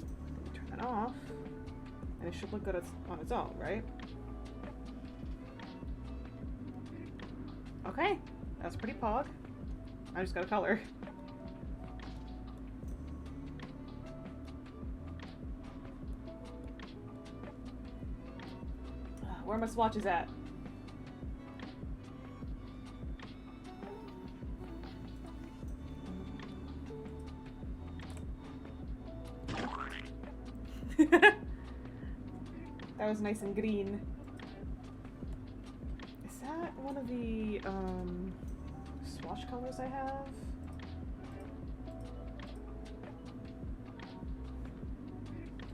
Turn that off. And it should look good on its own, right? Okay, that's pretty pog. I just got a color. Where are my swatches at? That was nice and green. Is that one of the swatch colors I have?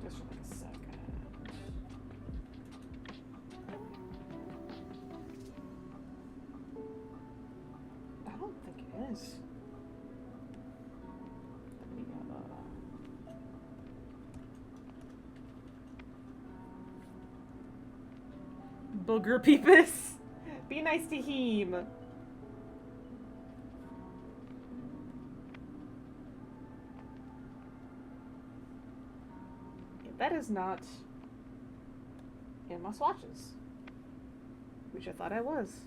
Just for like a second. I don't think it is. Let me Booger Peepus. Be nice to him. Yeah, that is not in my swatches, which I thought I was.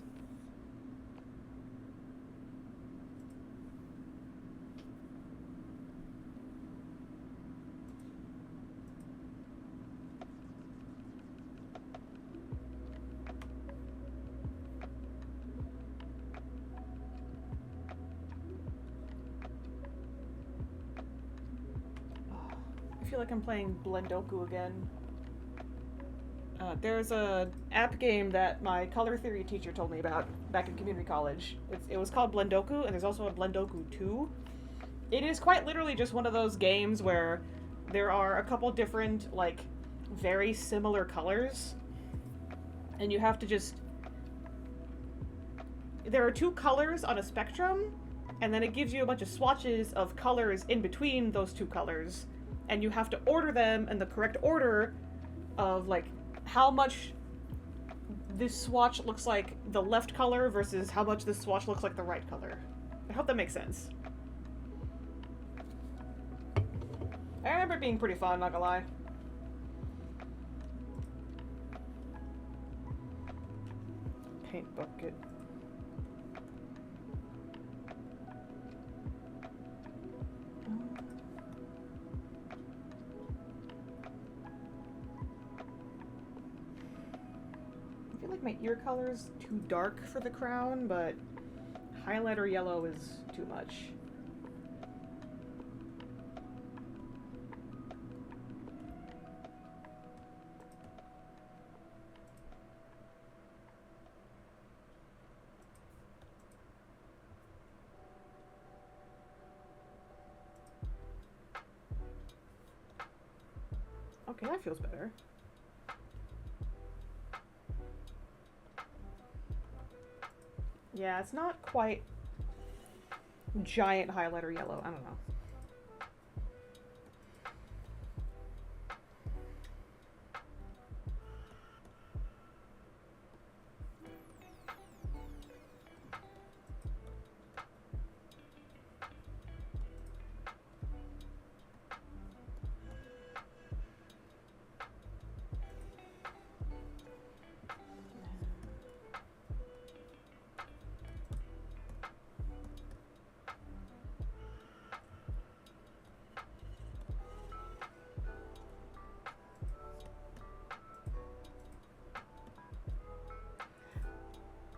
feel like I'm playing Blendoku again. There's a app game that my color theory teacher told me about back in community college. It was called Blendoku, and there's also a Blendoku 2. It is quite literally just one of those games where there are a couple different, like, very similar colors, and you have to just... There are two colors on a spectrum, and then it gives you a bunch of swatches of colors in between those two colors, and you have to order them in the correct order of, like, how much this swatch looks like the left color versus how much this swatch looks like the right color. I hope that makes sense. I remember it being pretty fun, not gonna lie. Paint bucket. I feel like my ear color is too dark for the crown, but highlighter yellow is too much. Okay, that feels better. Yeah, it's not quite giant highlighter yellow. I don't know.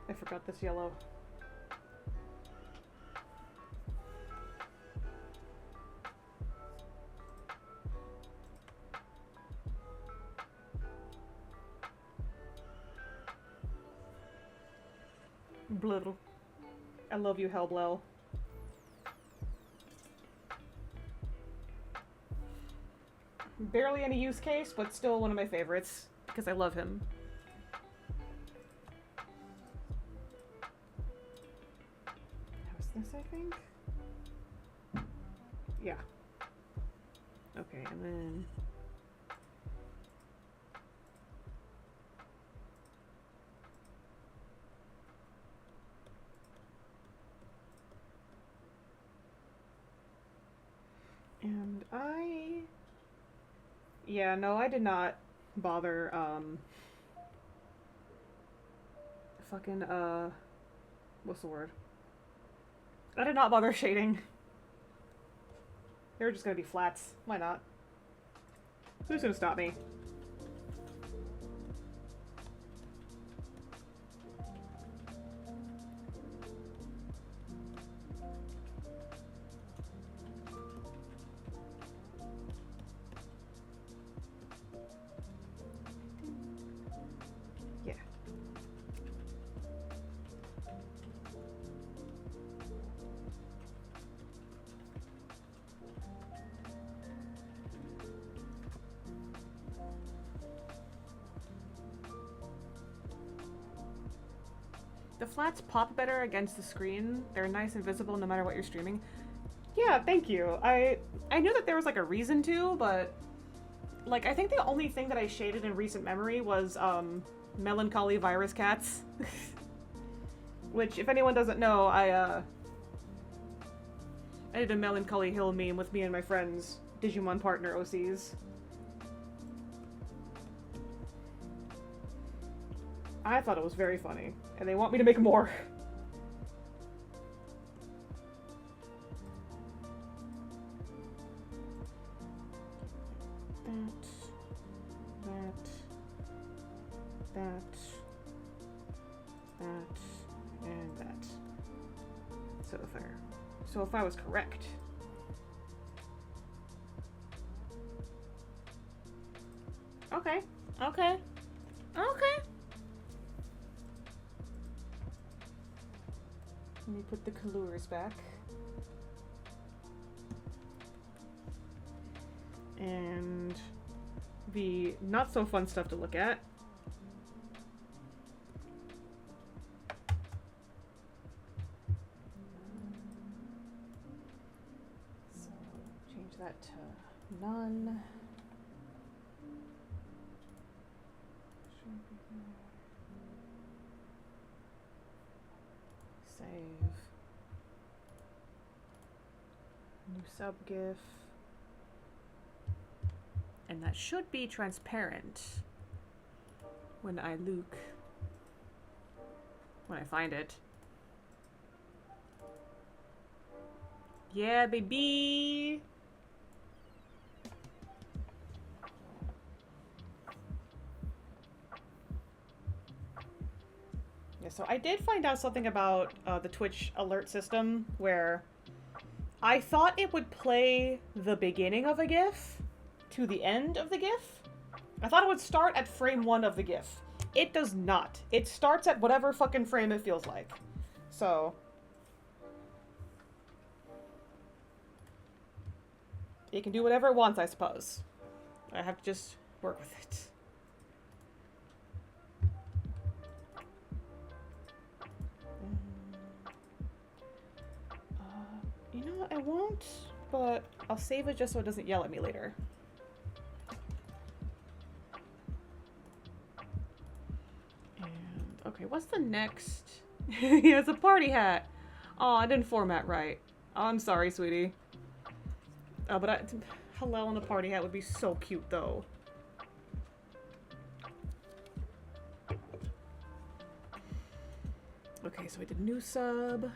I forgot this yellow. Blittle. I love you, Hellblow. Barely any use case, but still one of my favorites, because I love him. This, I think? Yeah. Okay, and then... And I... Yeah, no, I did not bother, fucking, what's the word? I did not bother shading. They were just gonna be flats. Why not? Who's gonna stop me? Yeah. The flats pop better against the screen. They're nice and visible no matter what you're streaming. Yeah, thank you. I knew that there was like a reason to, but like I think the only thing that I shaded in recent memory was melancholy virus cats. Which if anyone doesn't know, I did a Melancholy Hill meme with me and my friends, Digimon partner OCs. I thought it was very funny, and they want me to make more. That, and that. So if I was correct. Okay. Okay. Okay. Let me put the colors back. And the not so fun stuff to look at. So change that to none. Save. New sub GIF. And that should be transparent when I look. When I find it. Yeah, baby! Yeah, so I did find out something about the Twitch alert system where I thought it would play the beginning of a GIF to the end of the GIF. I thought it would start at frame 1 of the GIF. It does not. It starts at whatever fucking frame it feels like. So it can do whatever it wants, I suppose. I have to just work with it. You know what? I won't, but I'll save it just so it doesn't yell at me later. And, okay, what's the next? He has a party hat. Oh, I didn't format right. Oh, I'm sorry, sweetie. Oh, but Hillel in a party hat would be so cute, though. Okay, so I did new sub.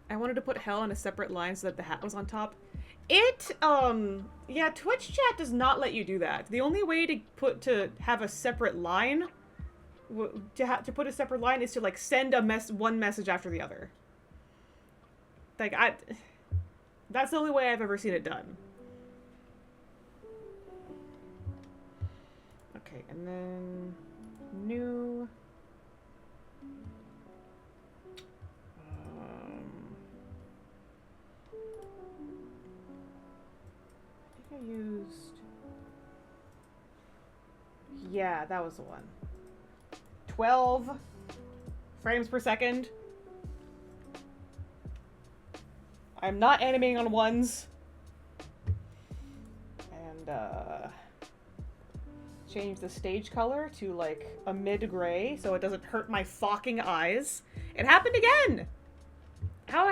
I wanted to put hell in a separate line so that the hat was on top. Yeah, Twitch chat does not let you do that. The only way to have a separate line, to put a separate line is to, like, send one message after the other. Like, that's the only way I've ever seen it done. Okay, and then new. I used... Yeah, that was the one. 12 frames per second. I'm not animating on ones. And, change the stage color to, like, a mid-gray so it doesn't hurt my fucking eyes. It happened again! How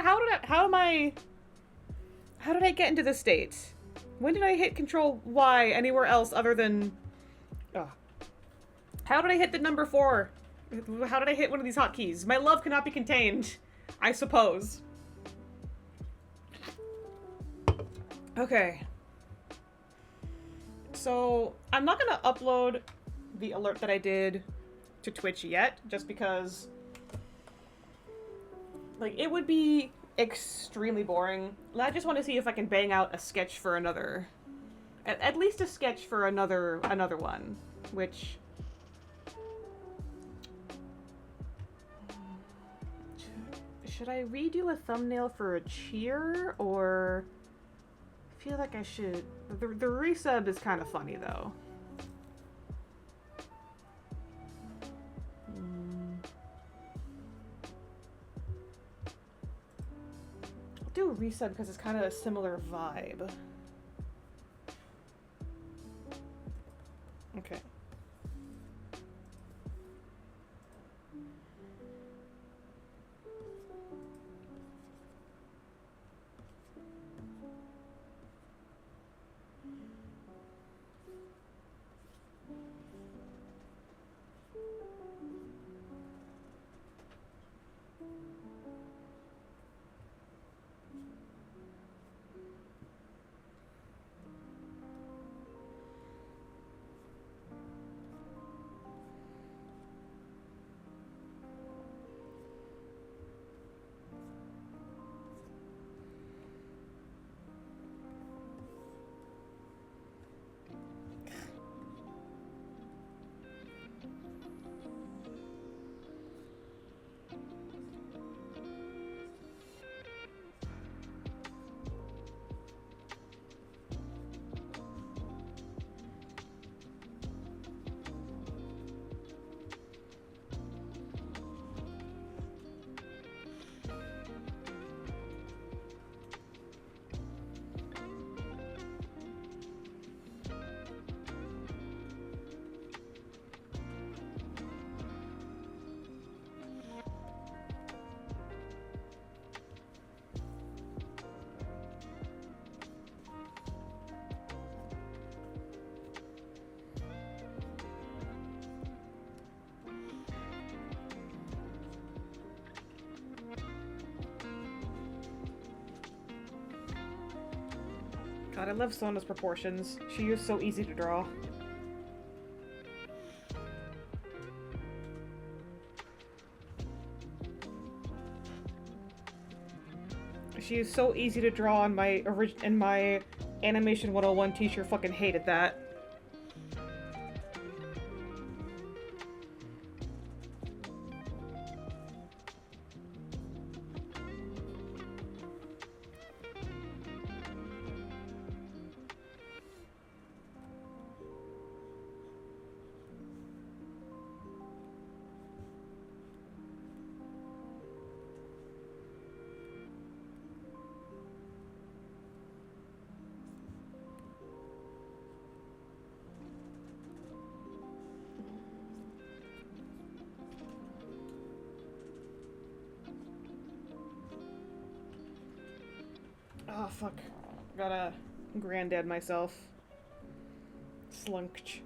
did I get into this state? When did I hit Control Y anywhere else other than... Ugh. How did I hit the number 4? How did I hit one of these hotkeys? My love cannot be contained, I suppose. Okay. So, I'm not gonna upload the alert that I did to Twitch yet, just because... Like, it would be extremely boring. I just want to see if I can bang out a sketch for another... At least a sketch for another one, which... Should I redo a thumbnail for a cheer, or... I feel like I should... The resub is kind of funny, though. I'll do a resub because it's kind of a similar vibe. Okay. God, I love Sona's proportions. She is so easy to draw. She is so easy to draw in my Animation 101 teacher fucking hated that. Oh, fuck. Gotta granddad myself. Slunked.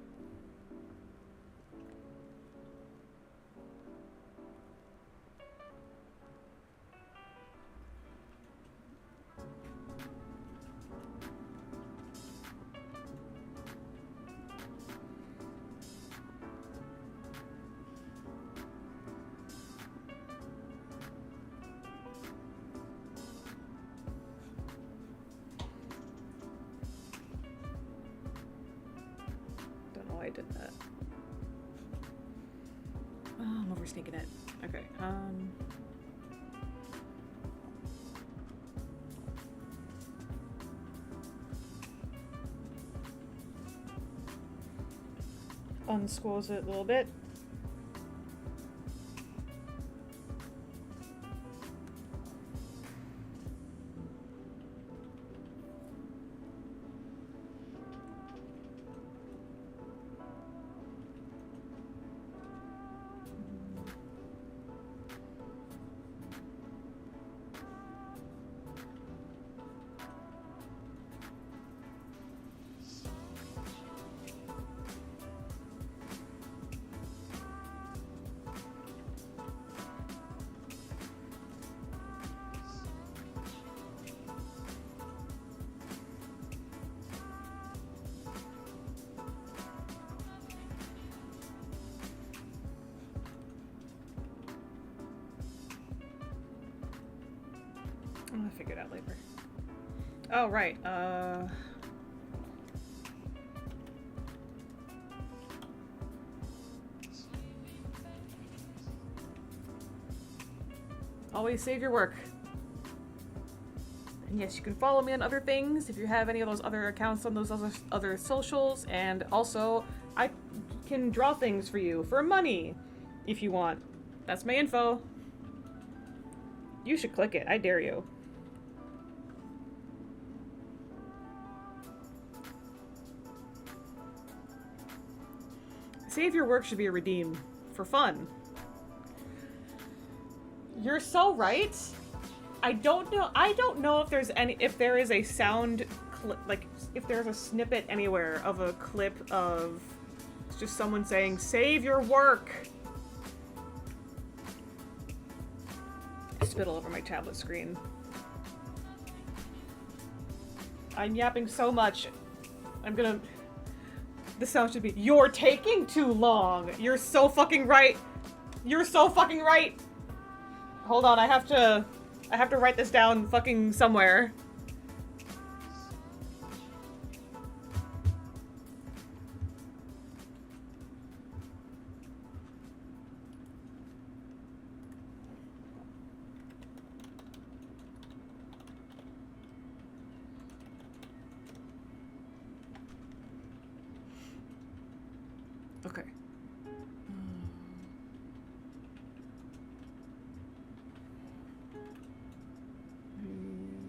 I did that. Oh, I'm oversneaking it. Okay, unsquoze it a little bit. I'll figure it out later. Oh, right. Always save your work. And yes, you can follow me on other things if you have any of those other accounts on those other socials. And also, I can draw things for you for money if you want. That's my info. You should click it. I dare you. Save your work should be a redeem for fun. You're so right. I don't know if there is a sound clip, like if there's a snippet anywhere of a clip of just someone saying save your work. I spit all over my tablet screen. I'm yapping so much. The sound should be, you're taking too long. You're so fucking right. You're so fucking right. Hold on, I have to write this down fucking somewhere. Okay.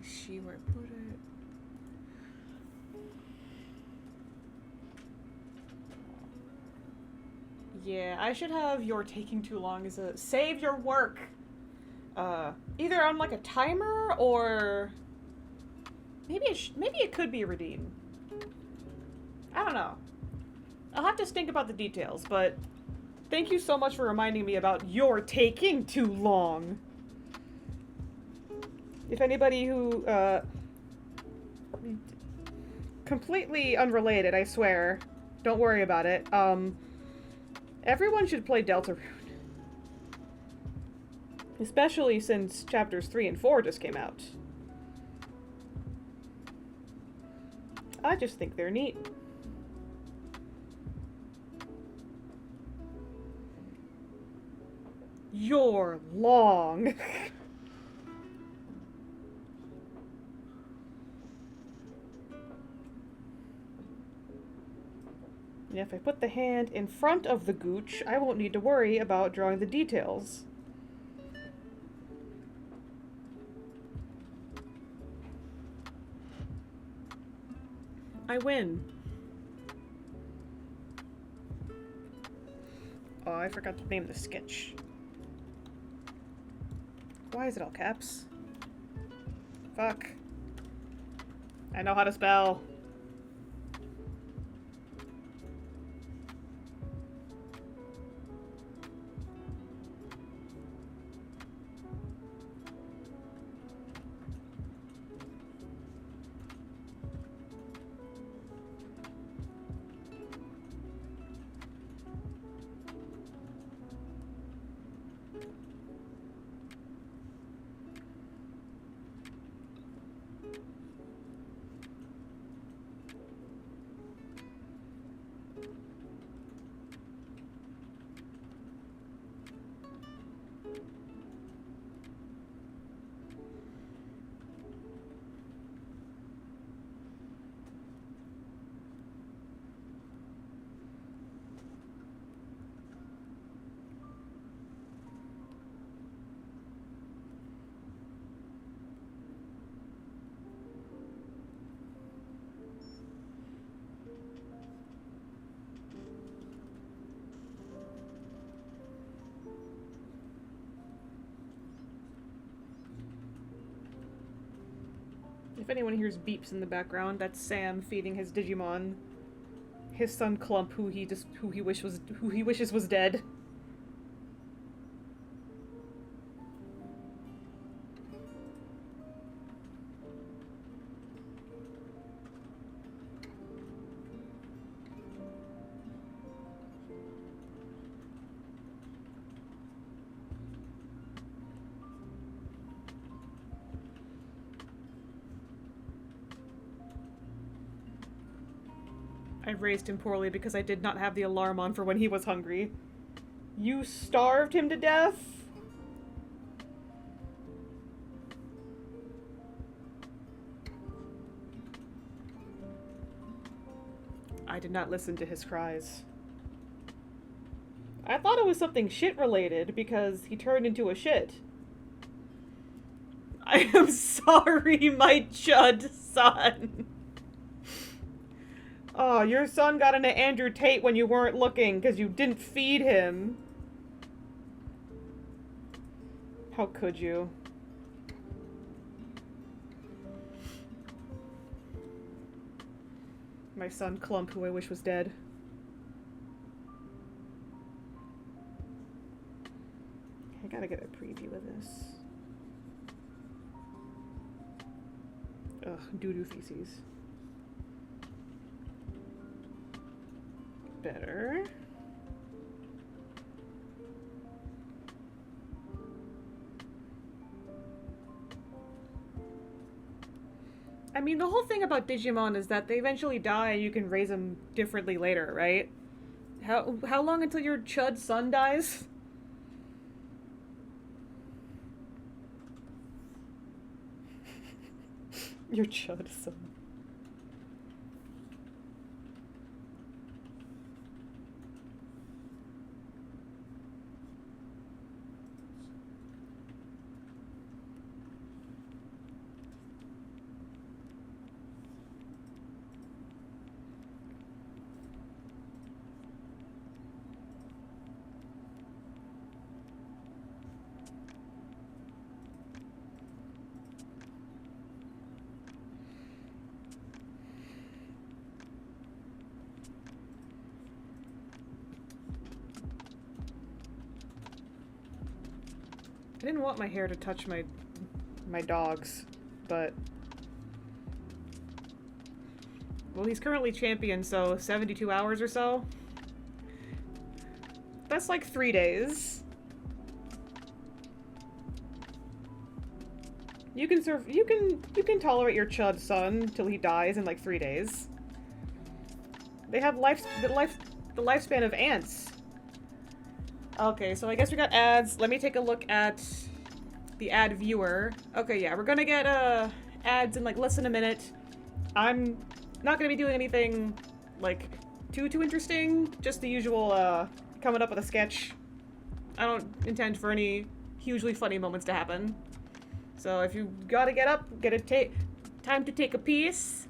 See where I put it. Yeah, I should have "you're taking too long" as a save your work. Either on like a timer or maybe it could be a redeem. I don't know. I'll have to think about the details, but thank you so much for reminding me about "you're taking too long." If anybody who Completely unrelated, I swear. Don't worry about it. Everyone should play Deltarune. Especially since chapters 3 and 4 just came out. I just think they're neat. You're long. And if I put the hand in front of the gooch, I won't need to worry about drawing the details. I win. Oh, I forgot to name the sketch. Why is it all caps? Fuck. I know how to spell. If anyone hears beeps in the background, that's Sam feeding his Digimon. His son Clump, who he wishes was dead. I raised him poorly because I did not have the alarm on for when he was hungry. You starved him to death? I did not listen to his cries. I thought it was something shit related because he turned into a shit. I am sorry, my chud son. Oh, your son got into Andrew Tate when you weren't looking because you didn't feed him. How could you? My son Clump, who I wish was dead. I gotta get a preview of this. Ugh, doo-doo feces. Better. I mean, the whole thing about Digimon is that they eventually die and you can raise them differently later, right? How long until your chud son dies? Your chud son. I didn't want my hair to touch my dogs, but Well, he's currently champion, so 72 hours or so. That's like 3 days. You can you can tolerate your chud son till he dies in like 3 days. They have the lifespan of ants. Okay, so I guess we got ads. Let me take a look at the ad viewer. Okay, yeah, we're gonna get ads in like less than a minute. I'm not gonna be doing anything like too interesting. Just the usual coming up with a sketch. I don't intend for any hugely funny moments to happen. So if you gotta get up, time to take a piece,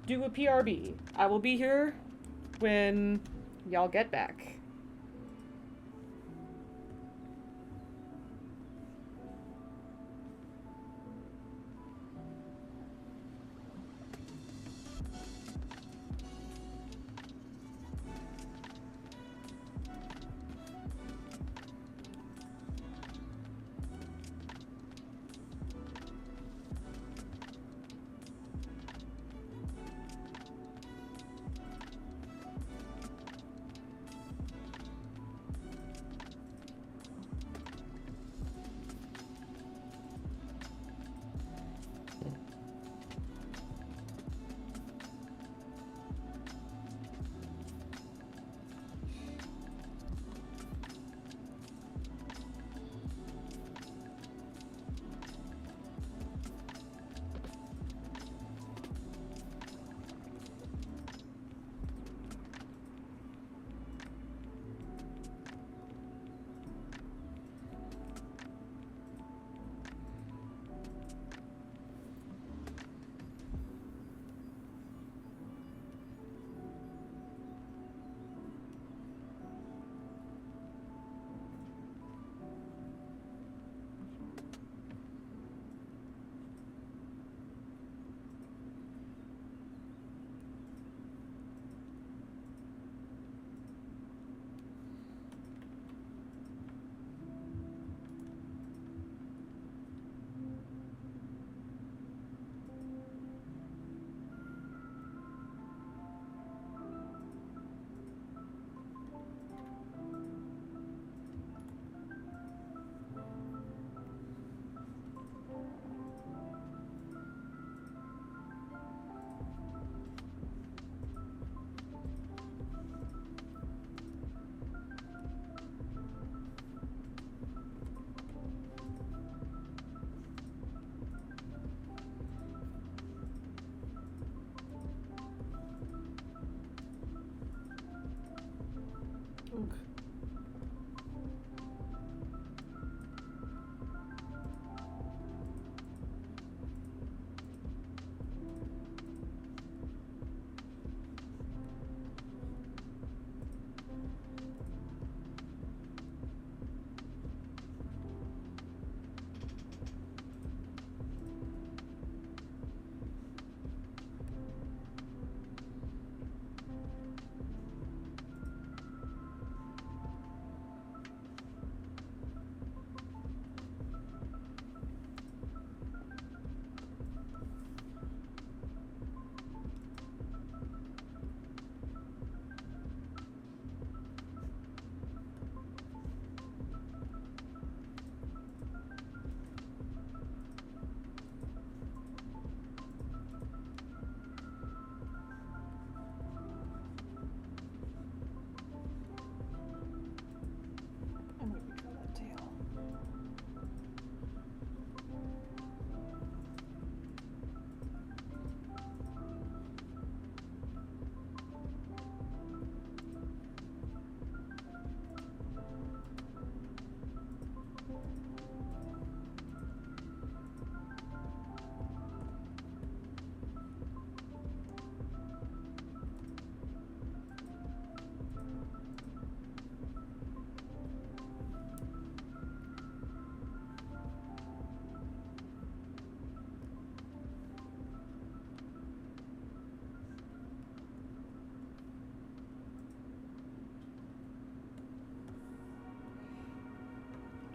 do a PRB. I will be here when y'all get back.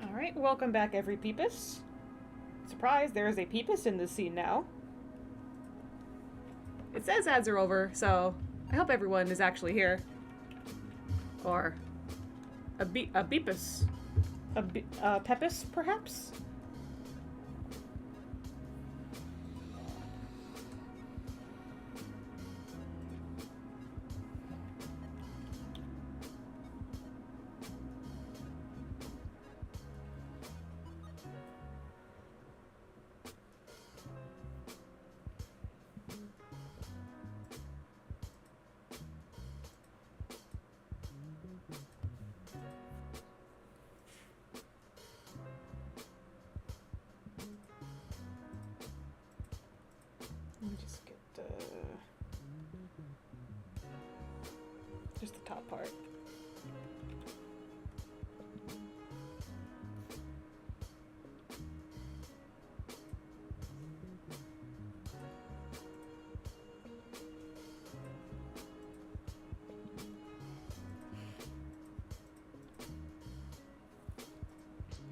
Alright, welcome back every Peepus. Surprise, there is a Peepus in this scene now. It says ads are over, so I hope everyone is actually here. Or a beepus. A pepis, perhaps? Let me just get just the top part.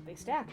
They stack.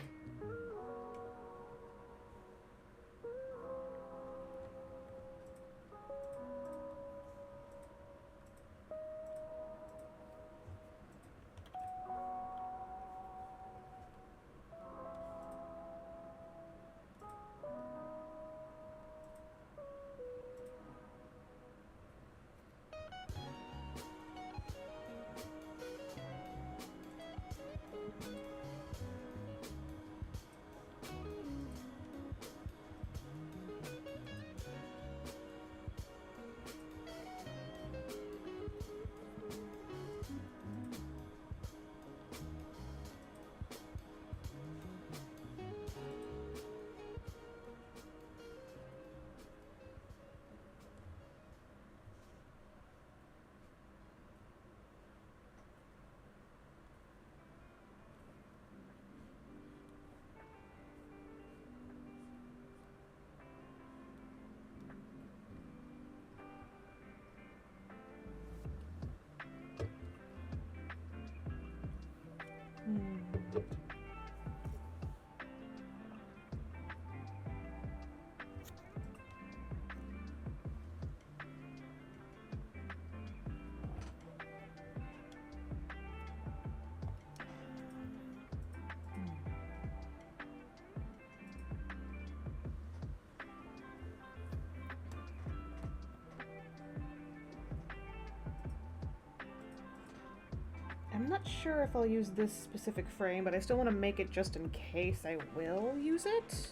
I'm not sure if I'll use this specific frame, but I still want to make it just in case I will use it.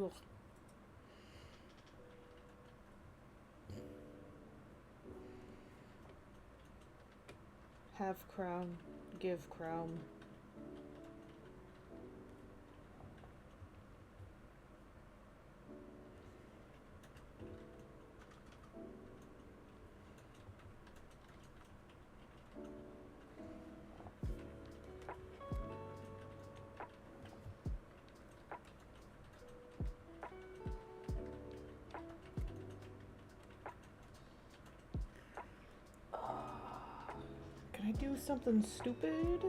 Ugh. Have crown, give crown. Can I do something stupid?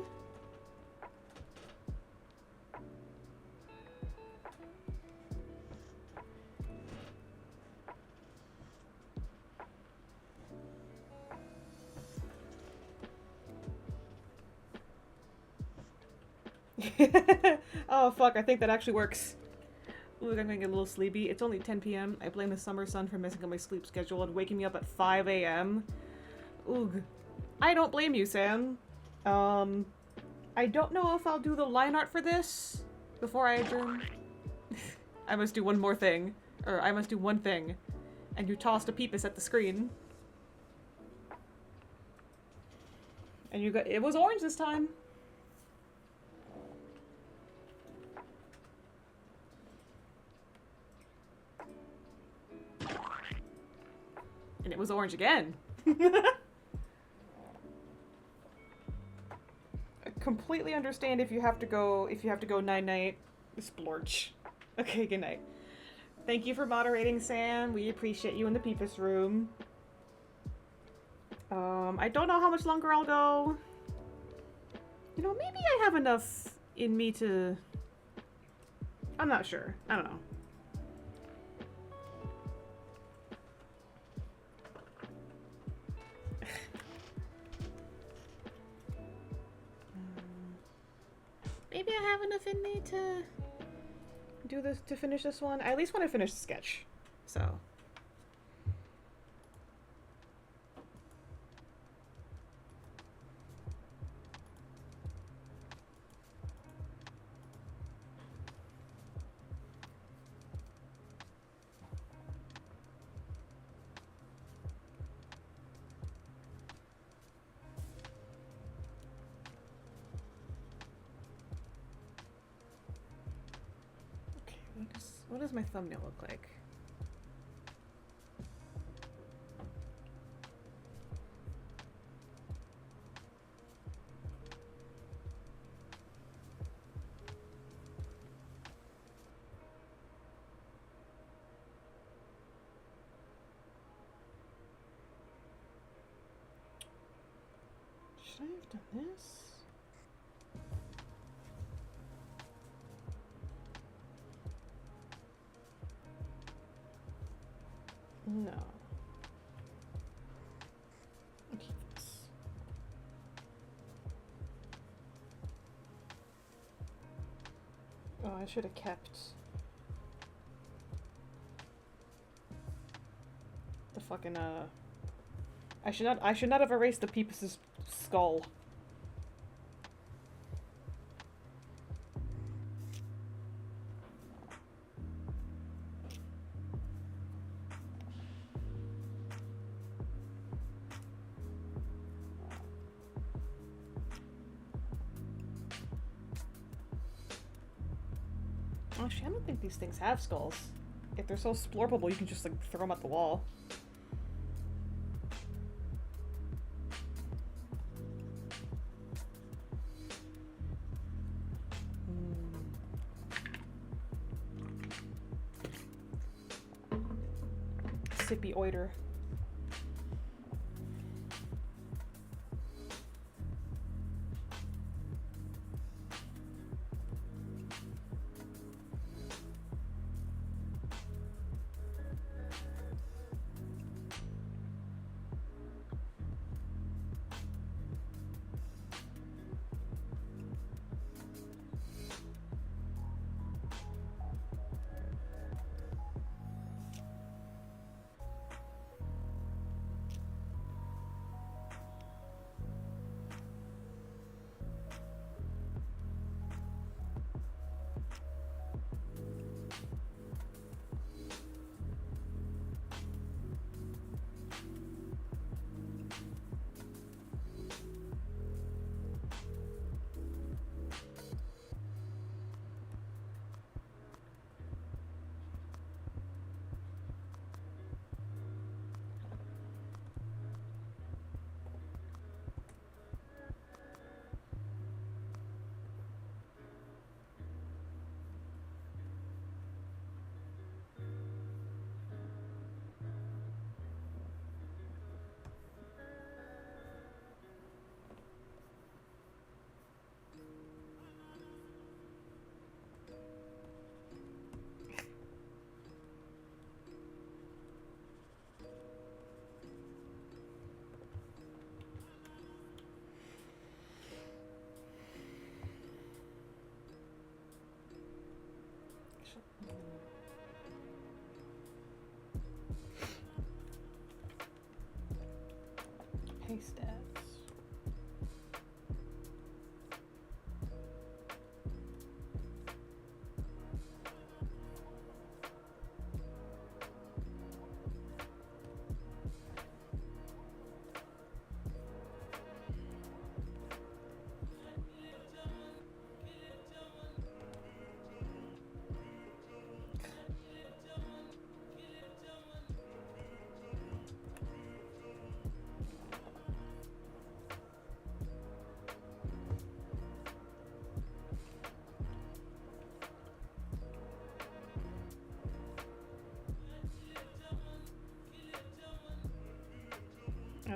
Oh fuck, I think that actually works. Ooh, I'm gonna get a little sleepy. It's only 10 p.m. I blame the summer sun for messing up my sleep schedule and waking me up at 5 a.m. Oog. I don't blame you, Sam. I don't know if I'll do the line art for this before I adjourn. I must do one more thing. Or I must do one thing. And you tossed a peepus at the screen. And you got- it was orange this time. And it was orange again. I completely understand if you have to go night-night. Splorch. Okay, good night. Thank you for moderating, Sam. We appreciate you in the Peepus room. I don't know how much longer I'll go. You know, maybe I have enough in me to... I'm not sure. I don't know. Maybe I have enough in me to do this, to finish this one. I at least want to finish the sketch, so. What does my thumbnail look like? Should I have done this? No. I'll keep this. Oh, I should have kept the fucking I should not have erased the Peepus's skull. Actually, I don't think these things have skulls. If they're so splorpable, you can just, like, throw them at the wall. Sippy oiter.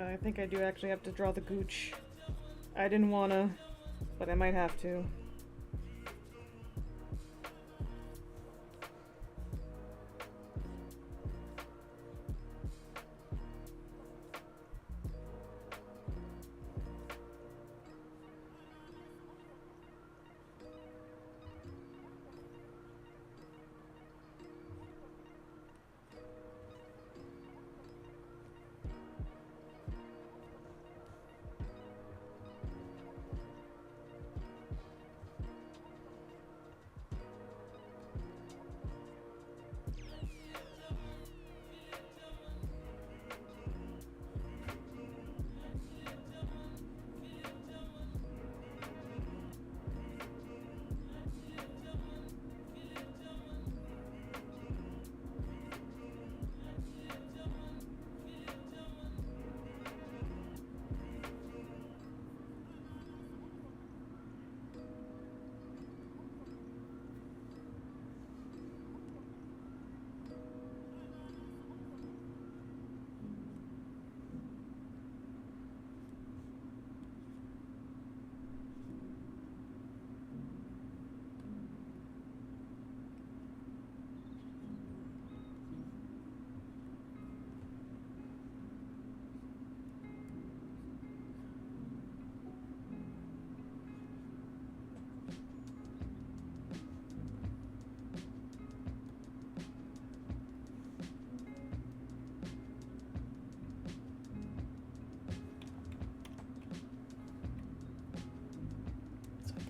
I think I do actually have to draw the gooch. I didn't wanna, but I might have to.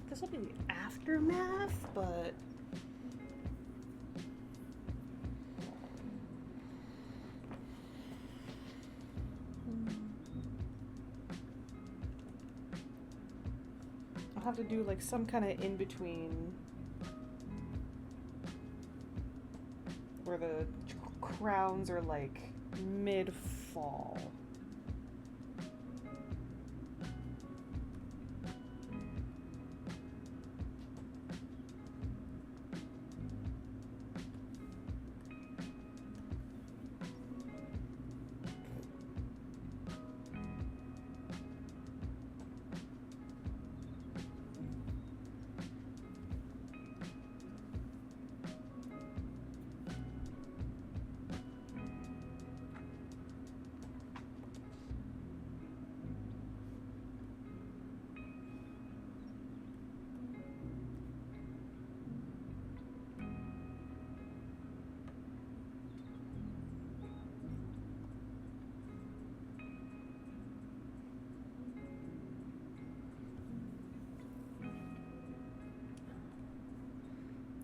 This will be the aftermath, but I'll have to do like some kind of in between where the crowns are like mid-fall.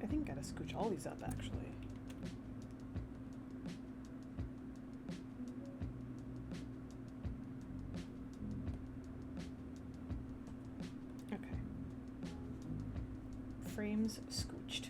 I think I gotta scooch all these up actually. Okay. Frames scooched.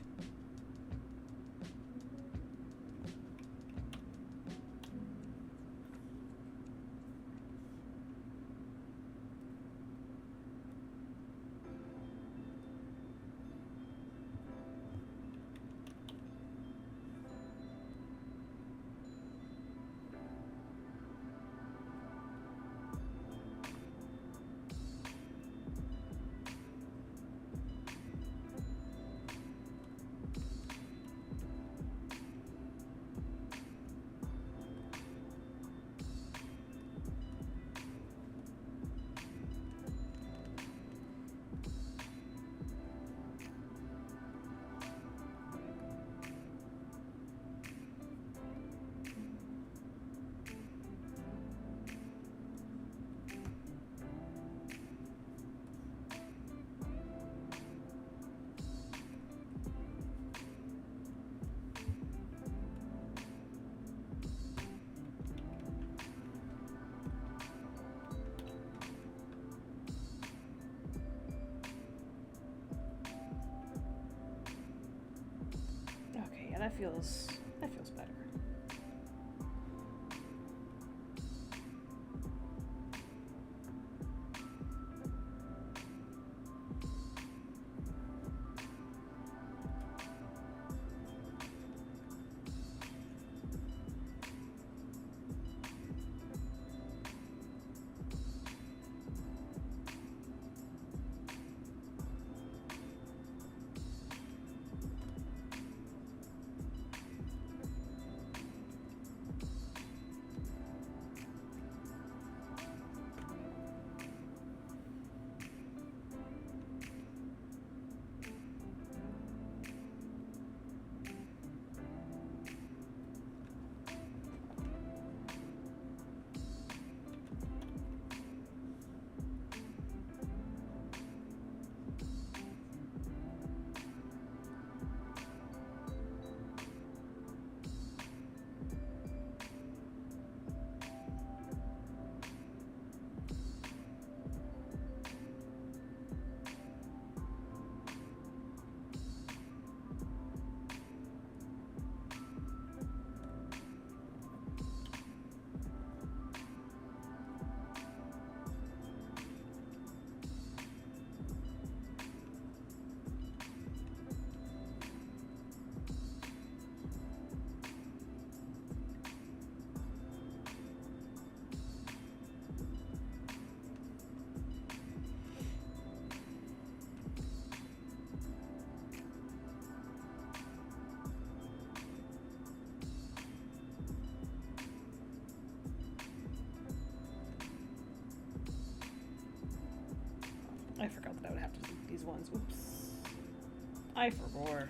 Okay, yeah, that feels better. I forgot that I would have to do these ones. Oops. I forgot.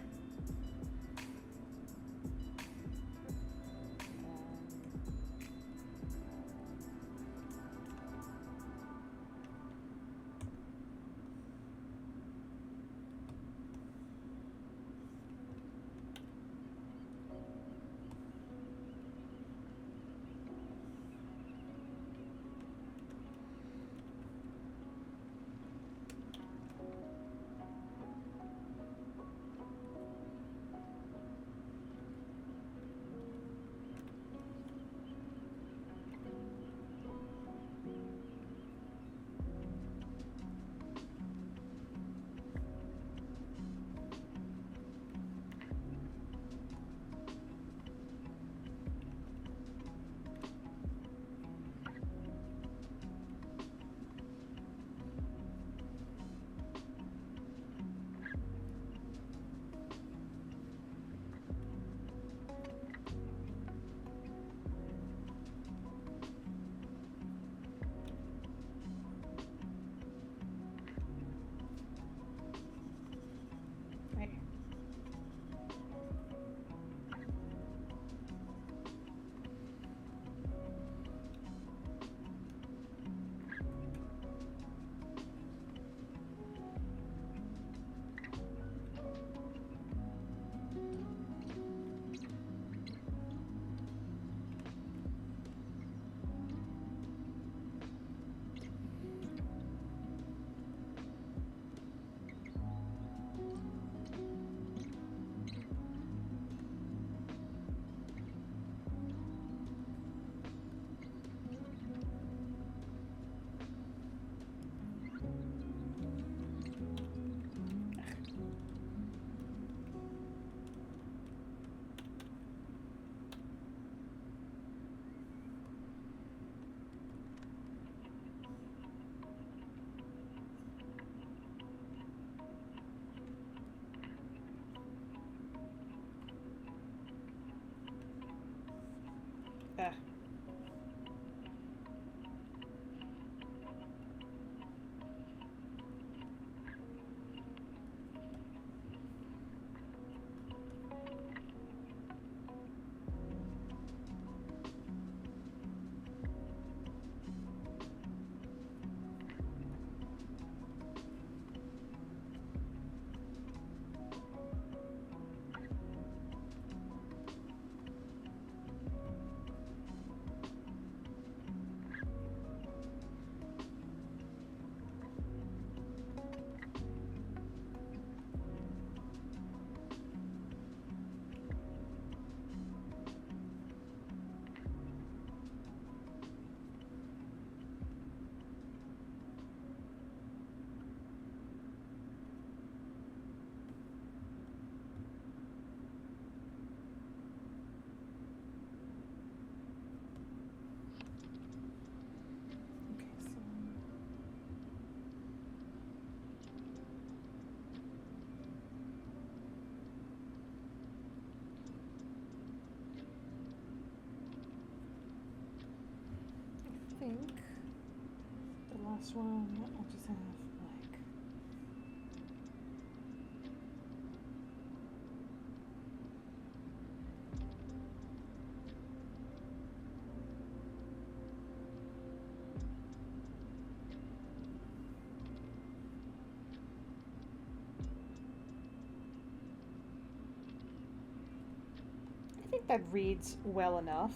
Ah. Okay, so I think the last one I'll just have like I think that reads well enough.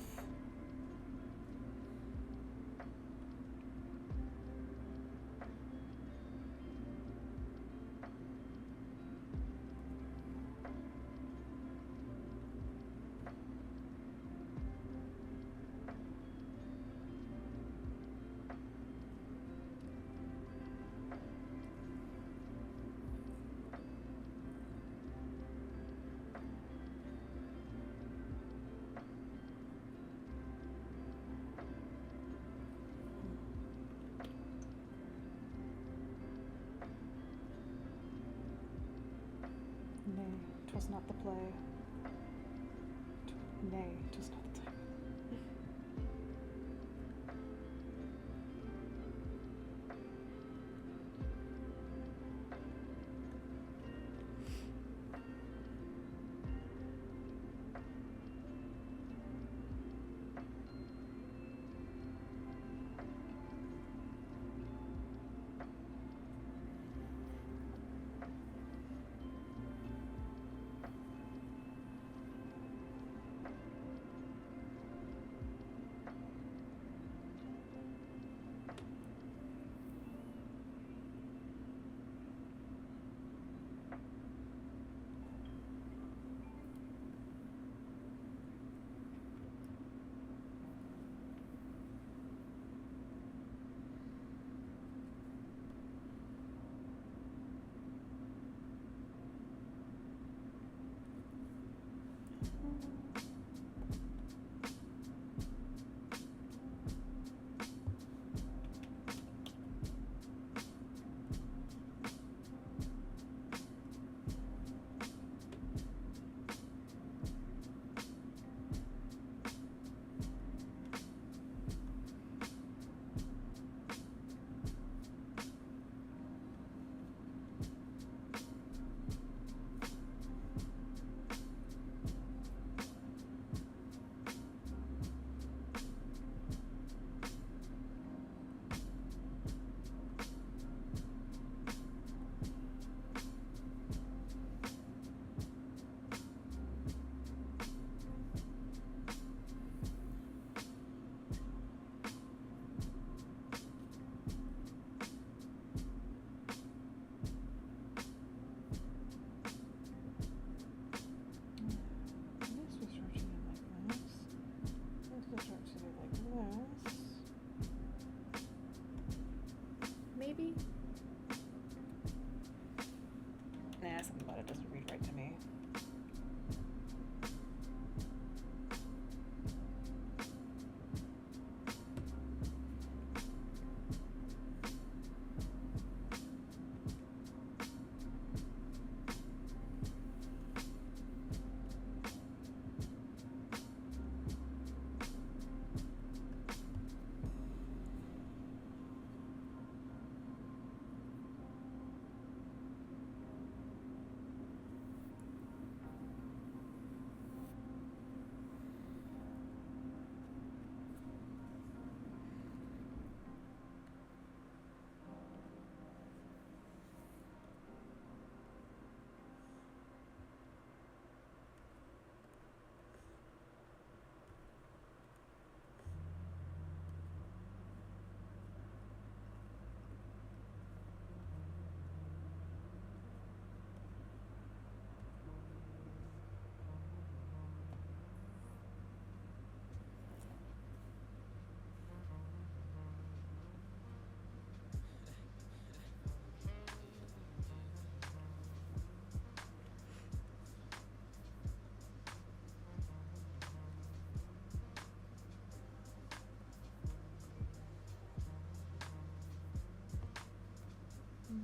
Nay, 'twas not the play. Nay, 'twas not the time.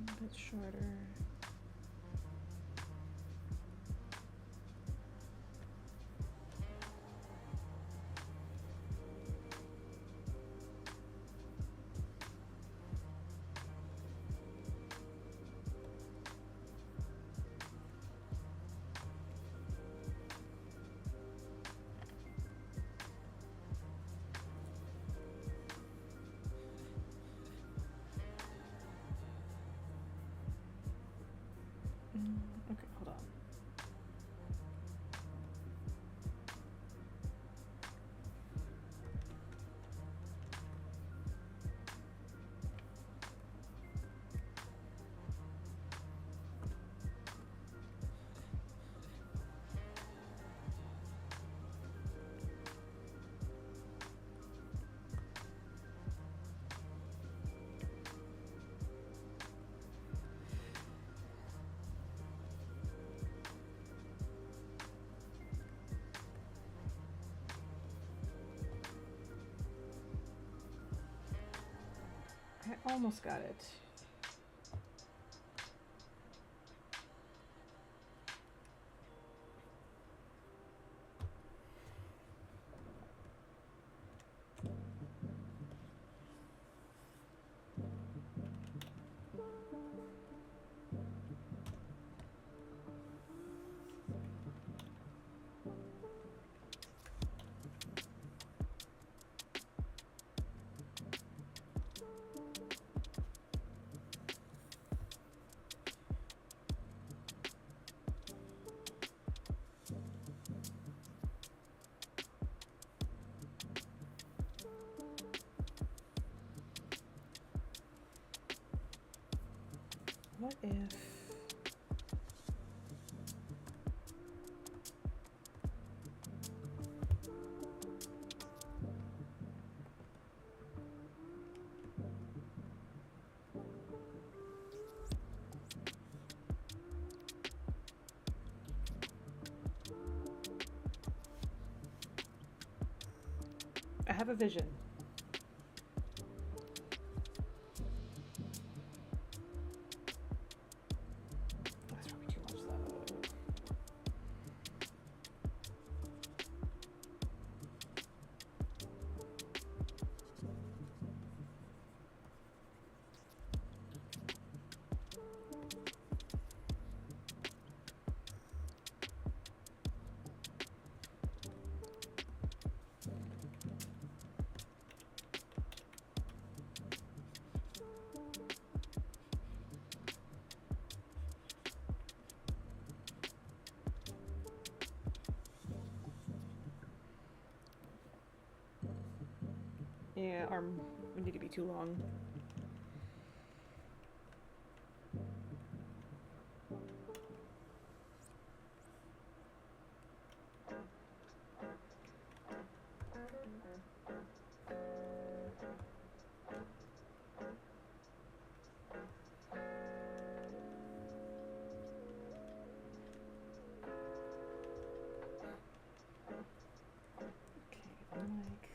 A bit shorter. Okay, hold on. I almost got it. What if... I have a vision. That's probably too much though. Yeah, arm would need to be too long. Okay, I'm like...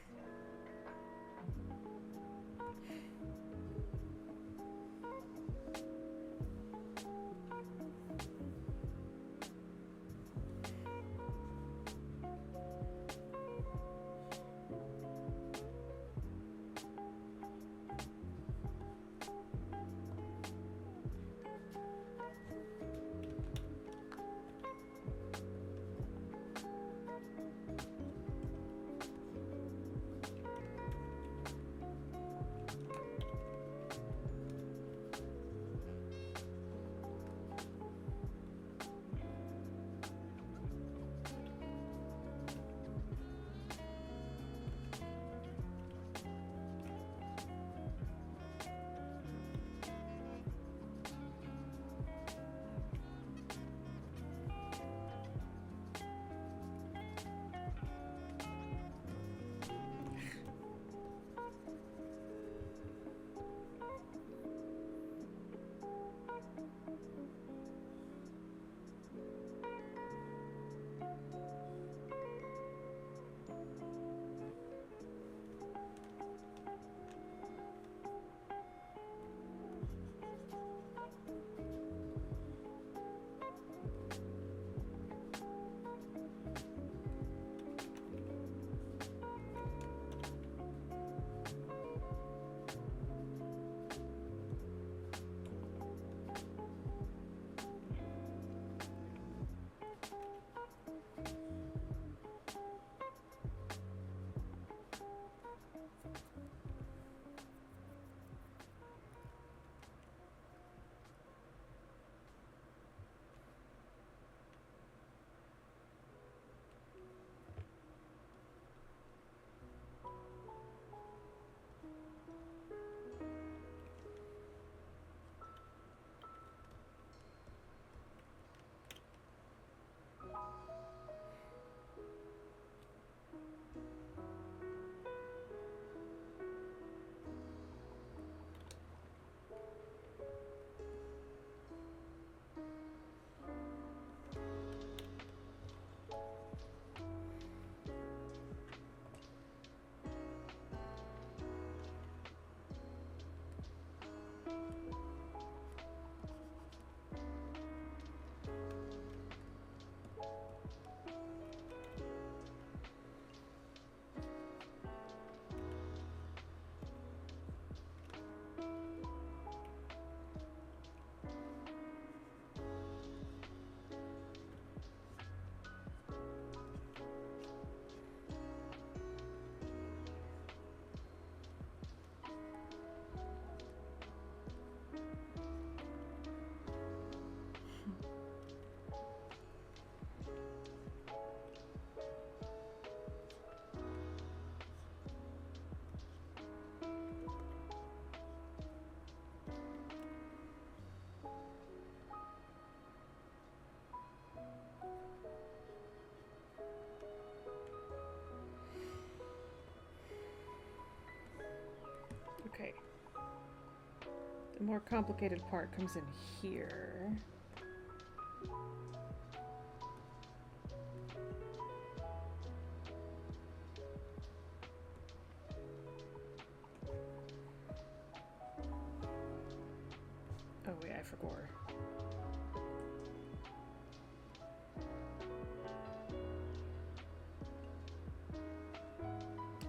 Okay. The more complicated part comes in here. Oh wait, I forgot.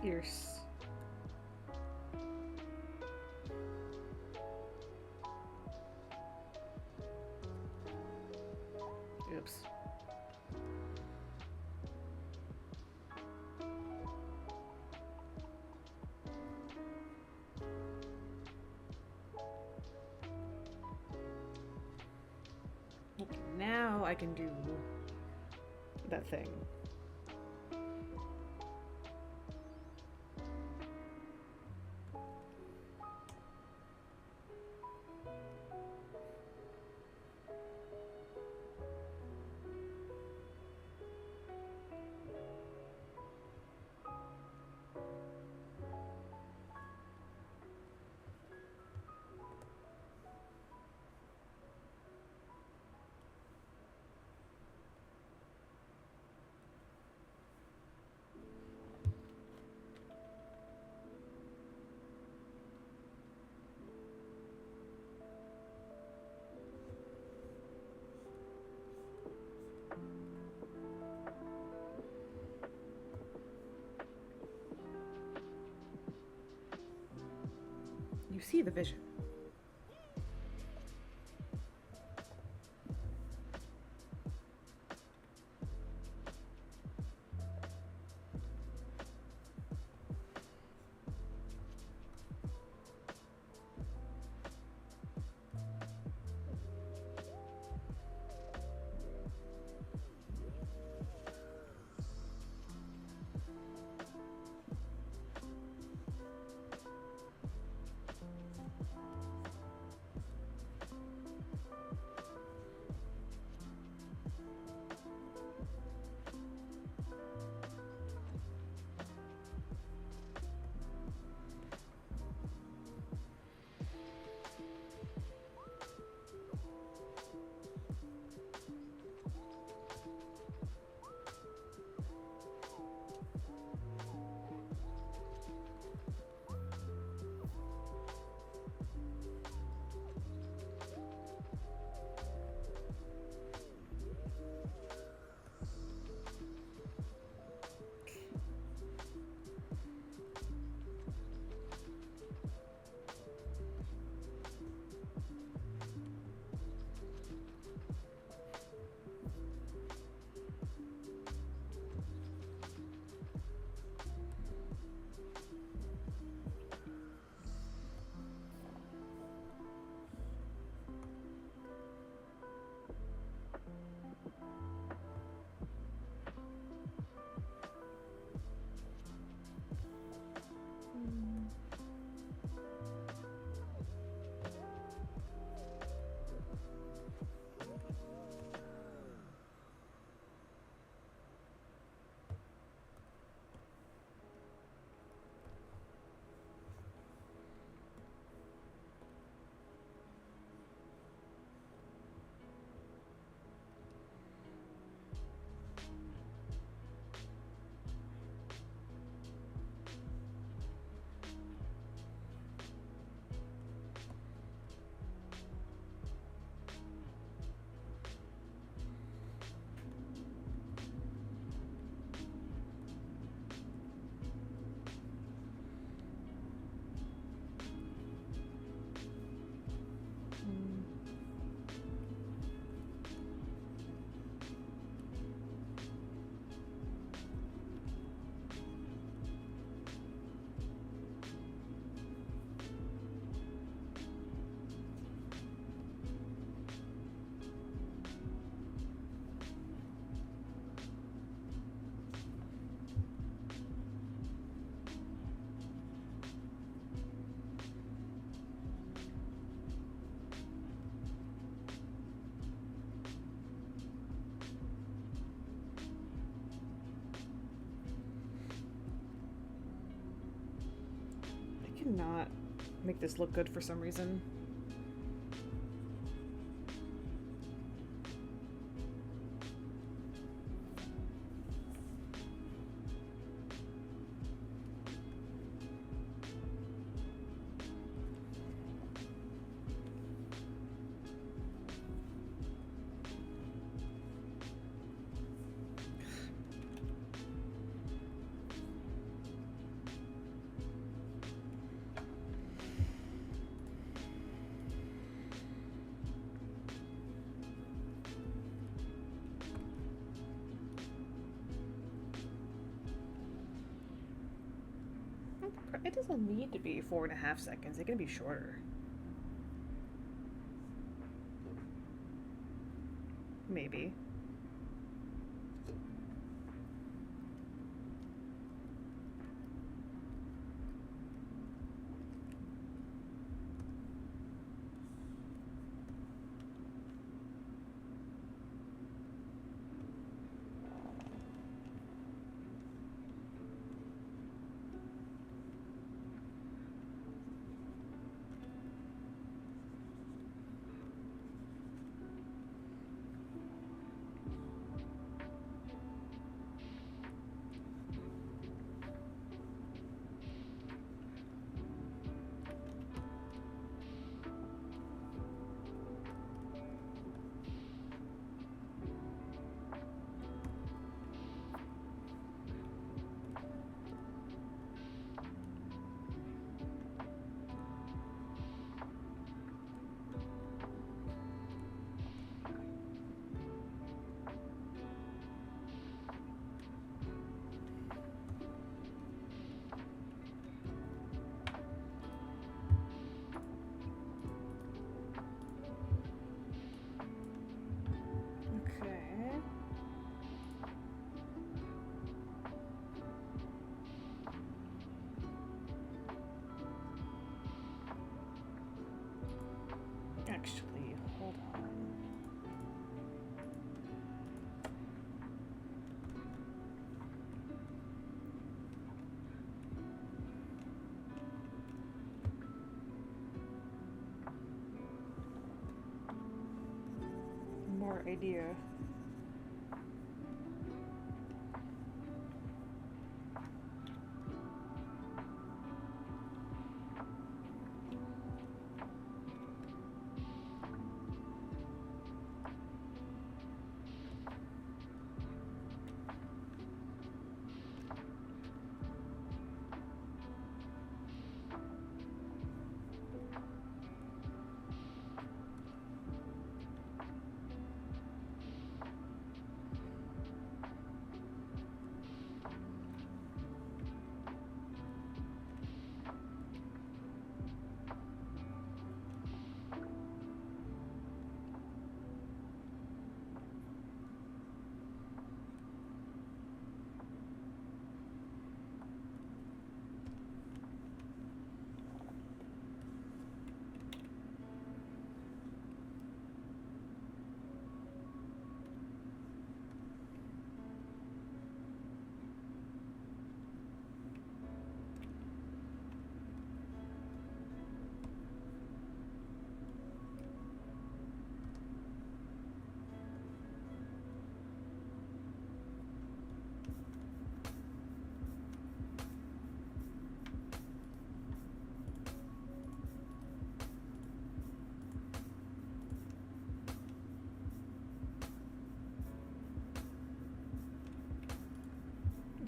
Ears. Oops. Okay, now I can do that thing. You see the vision. I cannot make this look good for some reason. It doesn't need to be 4.5 seconds. It can be shorter. Maybe. Okay. Actually, hold on. More idea.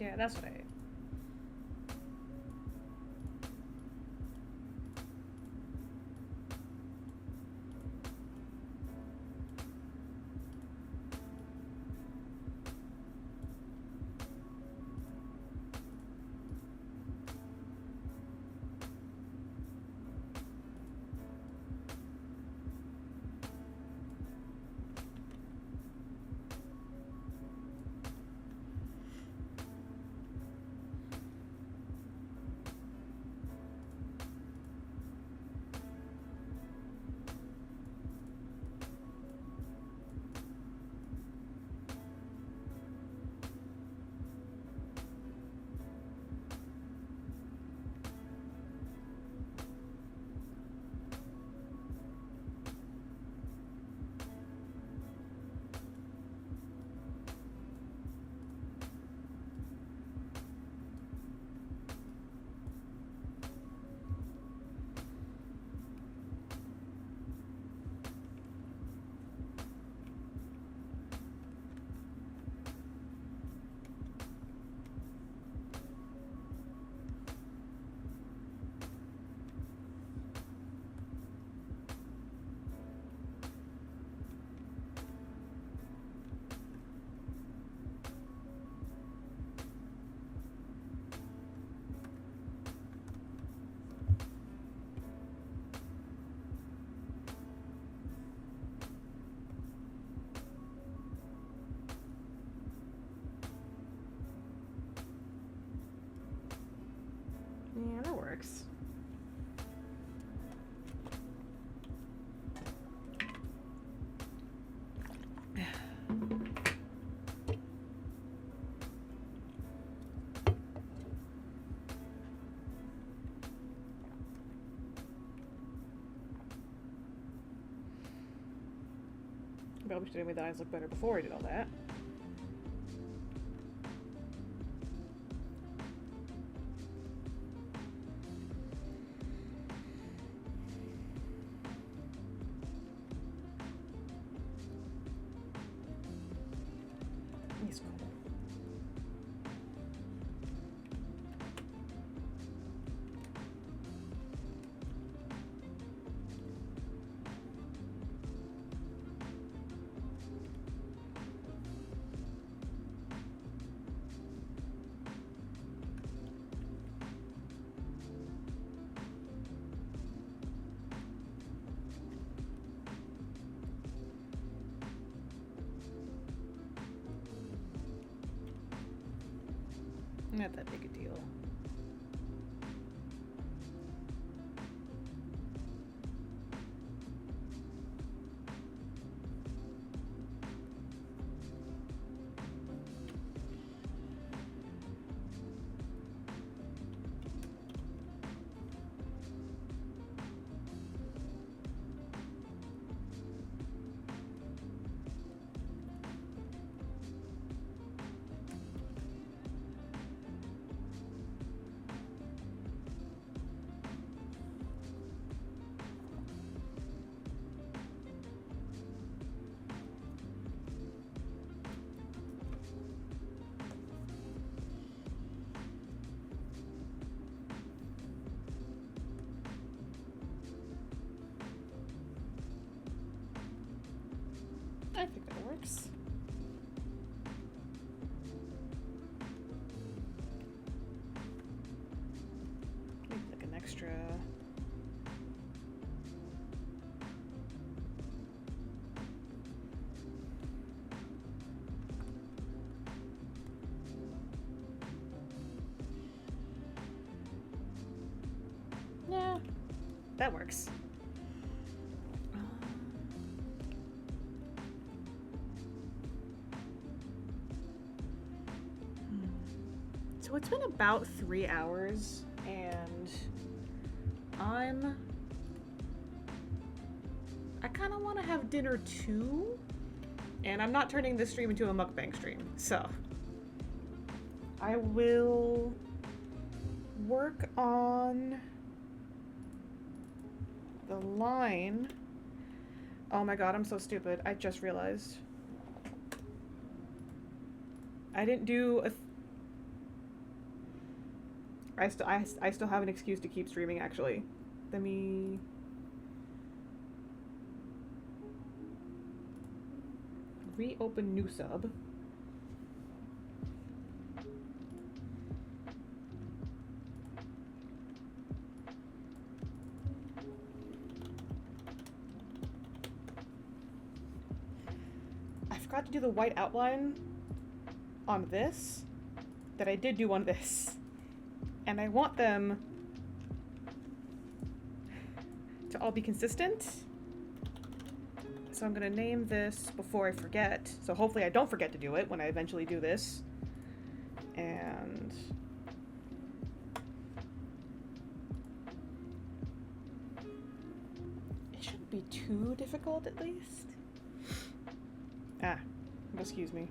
Yeah, that's what I. works. Probably should have made the eyes look better before I did all that. He's cool. Not that big a deal. I think that works. Maybe like an extra. Yeah, that works. So it's been about 3 hours, and I kind of want to have dinner too, and I'm not turning this stream into a mukbang stream, so I will work on the line. Oh my god, I'm so stupid. I just realized. I didn't do a... I still have an excuse to keep streaming, actually. Let me... reopen new sub. I forgot to do the white outline on this that I did do on this. And I want them to all be consistent. So I'm gonna name this before I forget. So hopefully I don't forget to do it when I eventually do this. And it shouldn't be too difficult, at least. Ah, excuse me.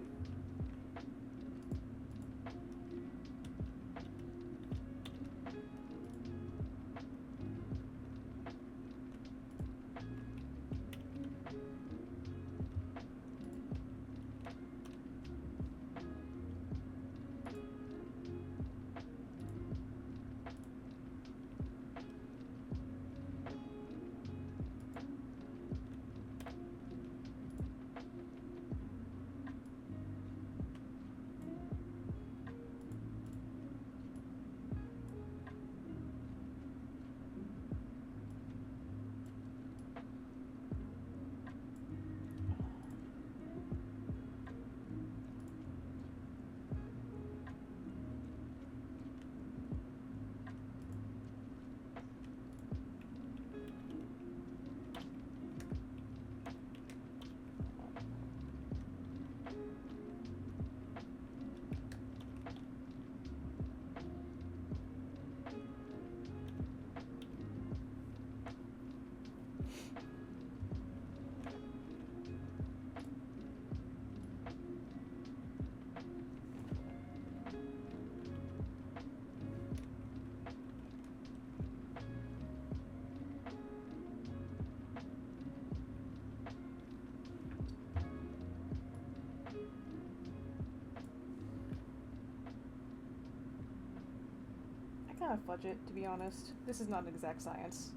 kind of fudge it, to be honest. This is not an exact science.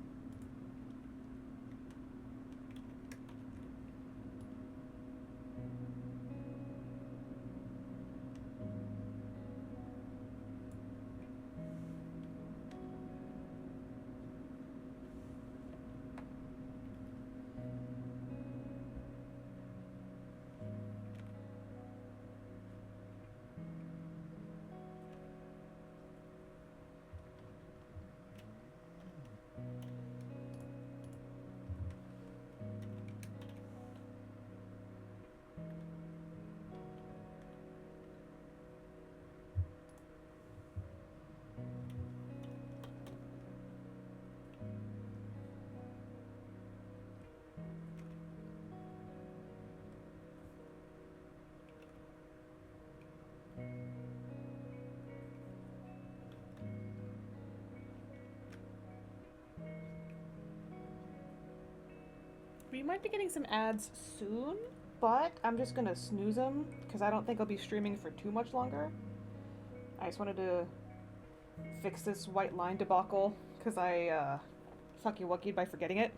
We might be getting some ads soon, but I'm just gonna snooze them because I don't think I'll be streaming for too much longer. I just wanted to fix this white line debacle because I fucky wuckied by forgetting it.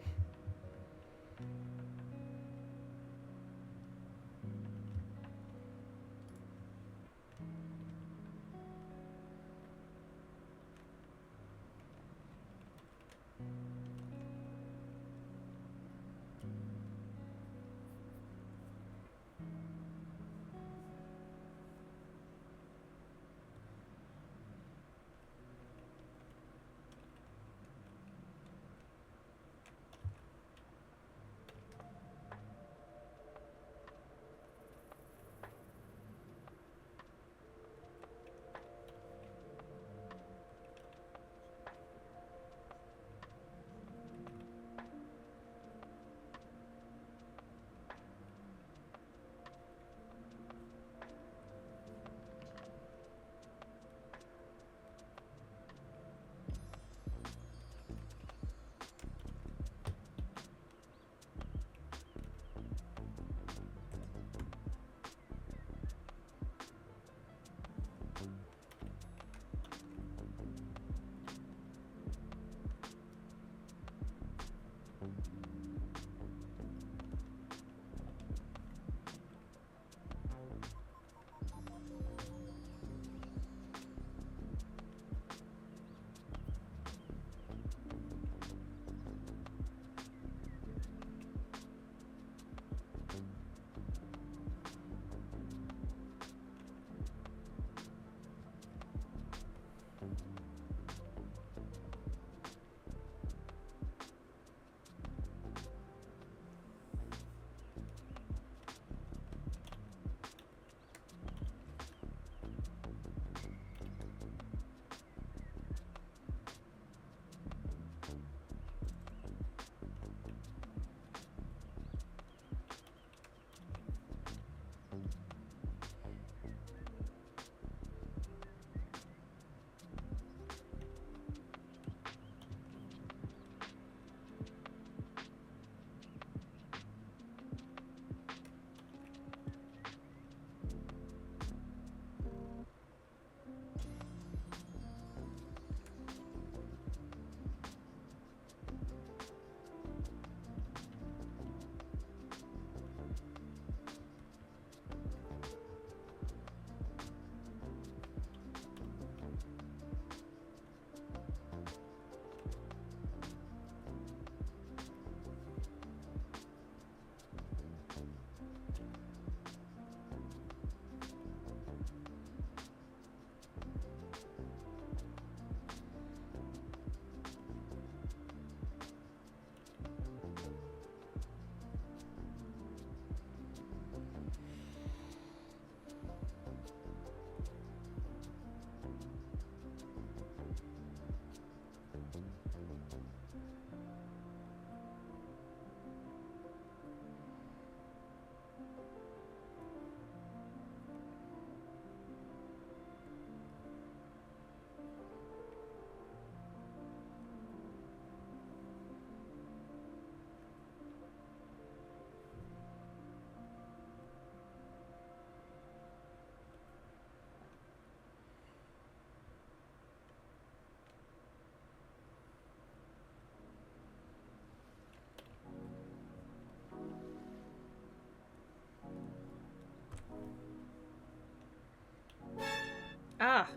Ah.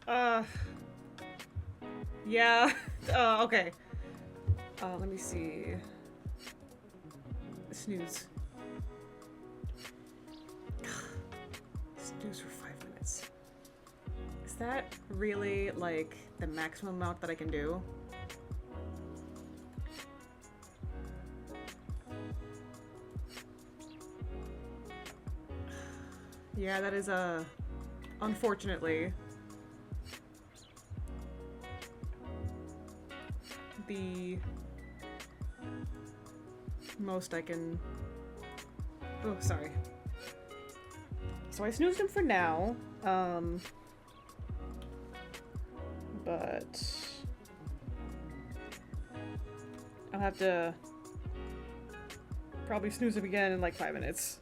Uh. Yeah. Okay. Let me see. Snooze. Snooze for 5 minutes. Is that really, like, the maximum amount that I can do? Yeah, that is, unfortunately, the most I can... Oh, sorry. So I snoozed him for now, but I'll have to probably snooze him again in like 5 minutes.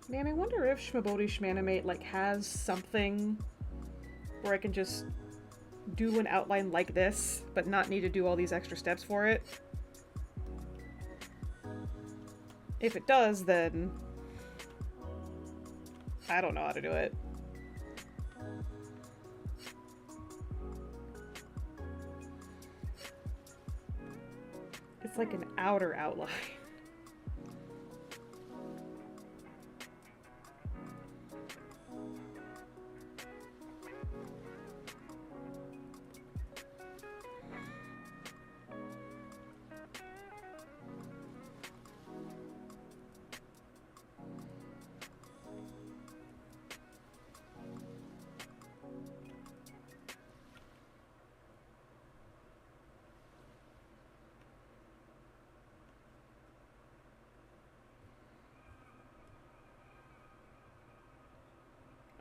Man, I wonder if Shmabodi Shmanimate, like, has something where I can just do an outline like this, but not need to do all these extra steps for it. If it does, then I don't know how to do it. It's like an outer outline.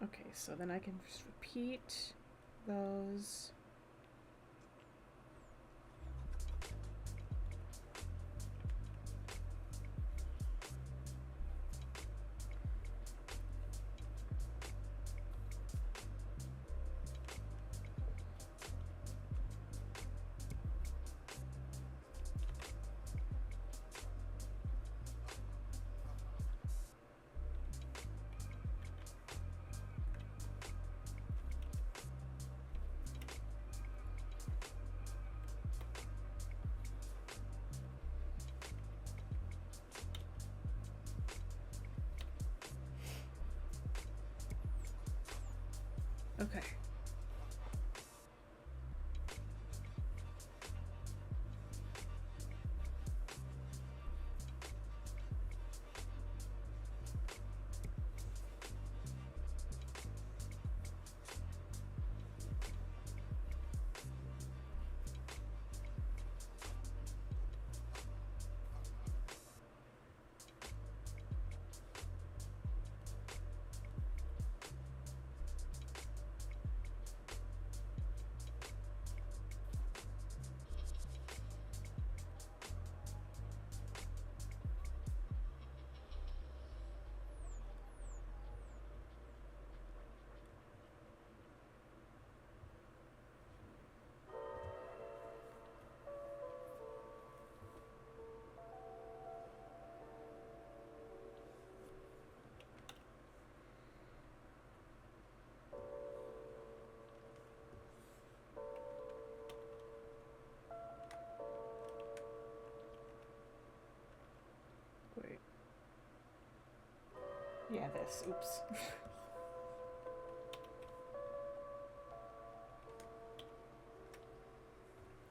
Okay, so then I can just repeat those. Okay. Wait. Yeah, this. Oops.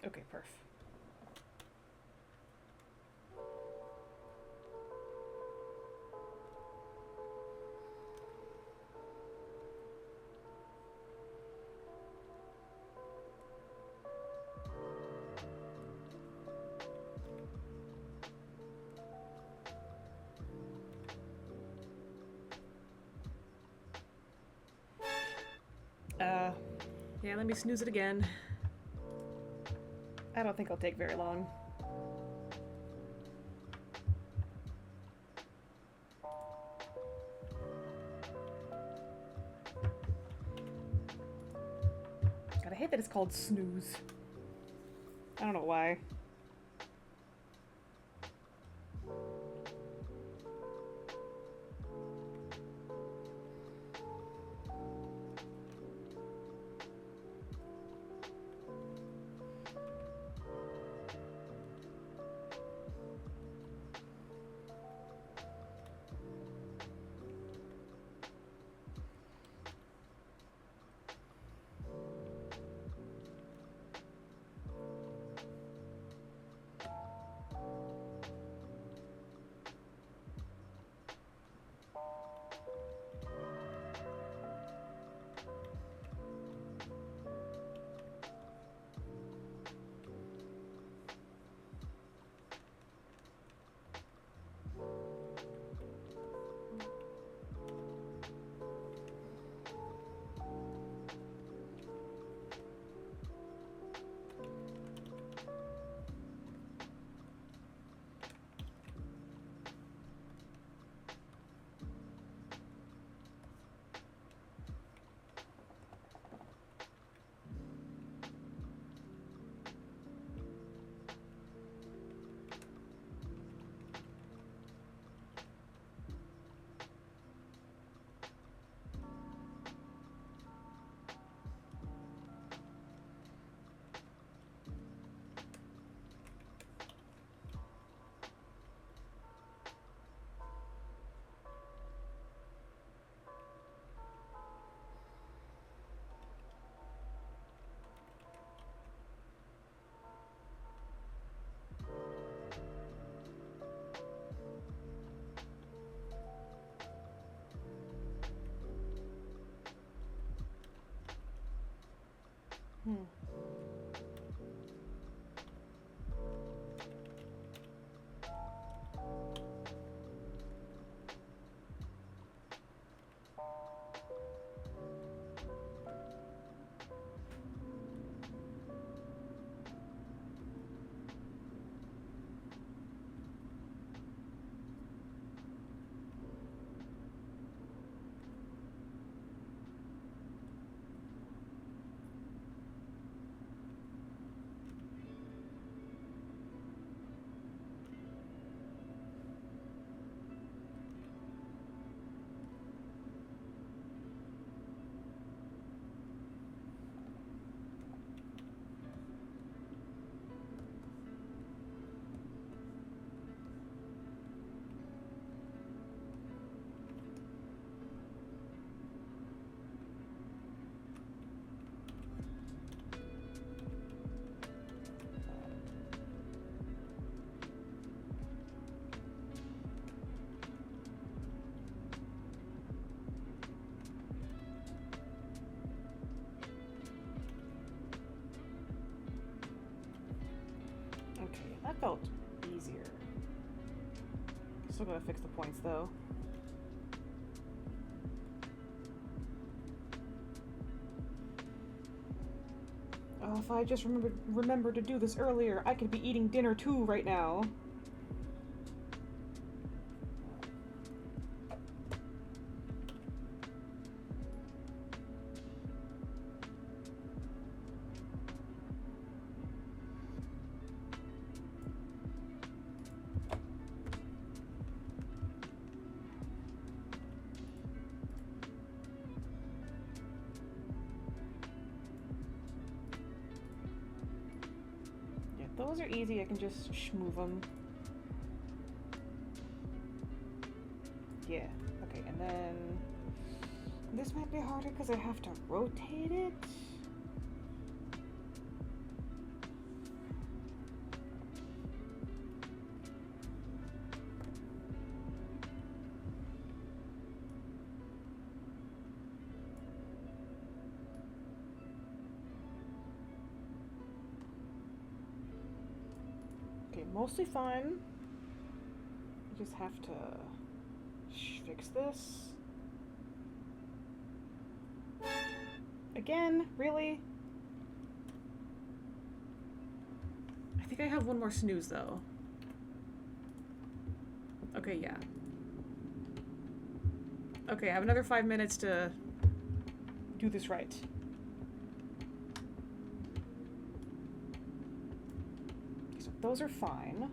Okay, perf. Yeah, let me snooze it again. I don't think it'll take very long. God, I hate that it's called snooze. I don't know why. Okay, that felt easier. Still gotta fix the points though. Oh, if I just remembered to do this earlier, I could be eating dinner too right now. Those are easy, I can just move them. Yeah, okay, and then this might be harder because I have to rotate it. Okay, mostly fine. I just have to fix this. Again, really? think I have one more snooze, though. Okay, yeah. Okay, I have another 5 minutes to do this right. So those are fine.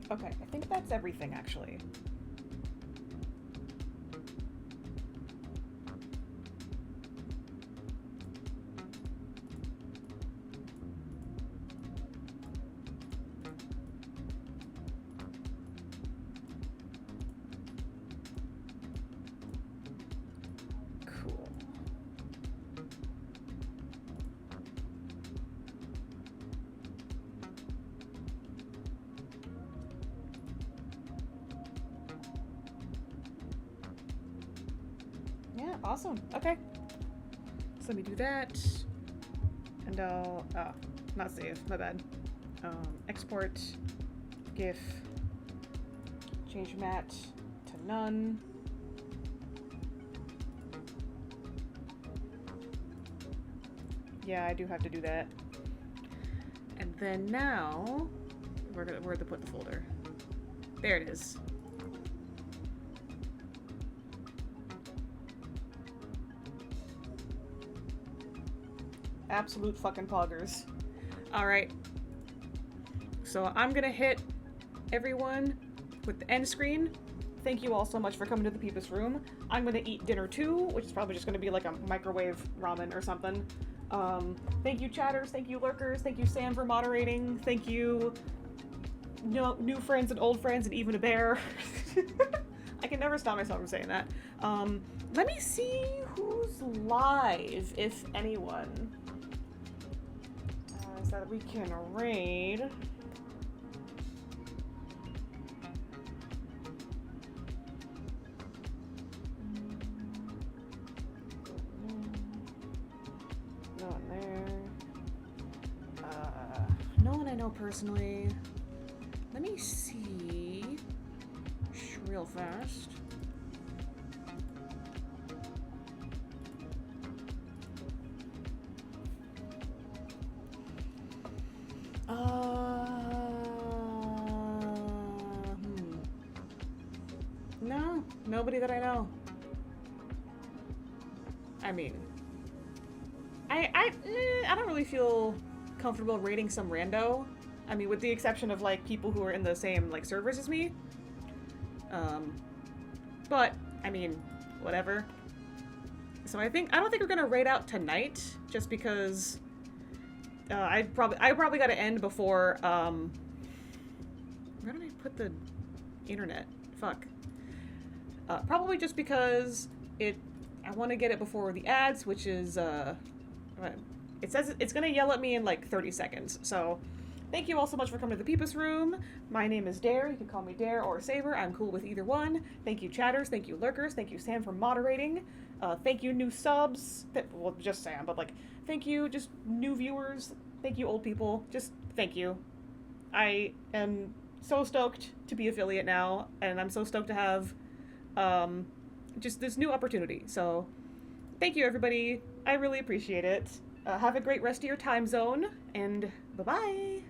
Okay, I think that's everything, actually. Cool. Yeah, awesome. Okay. So let me do that. And I'll, not save, my bad. Export, GIF, change mat to none. Yeah, I do have to do that. And then now, where to put the folder? There it is. Absolute fucking poggers. Alright. So I'm gonna hit everyone with the end screen. Thank you all so much for coming to the Peepus room. I'm gonna eat dinner too, which is probably just gonna be like a microwave ramen or something. Thank you chatters, thank you lurkers, thank you Sam for moderating, thank you new friends and old friends and even a bear. I can never stop myself from saying that. Let me see who's live, if anyone. So that we can raid. No one there. No one I know personally. Let me see. Real fast. No, nobody that I know. I mean, I don't really feel comfortable rating some rando. I mean, with the exception of like people who are in the same like servers as me. But I mean, whatever. So I don't think we're gonna raid out tonight, just because I probably gotta end before where did I put the internet? Fuck. Probably just because I want to get it before the ads, which is it says it's gonna yell at me in like 30 seconds. So thank you all so much for coming to the Peepus room. My name is Dare. You can call me Dare or Saber. I'm cool with either one. Thank you chatters. Thank you lurkers. Thank you Sam for moderating. Thank you new subs. Well, just Sam, but like thank you just new viewers. Thank you old people. Just thank you. I am so stoked to be affiliate now, and I'm so stoked to have just this new opportunity. So thank you everybody. I really appreciate it. Have a great rest of your time zone, and bye-bye.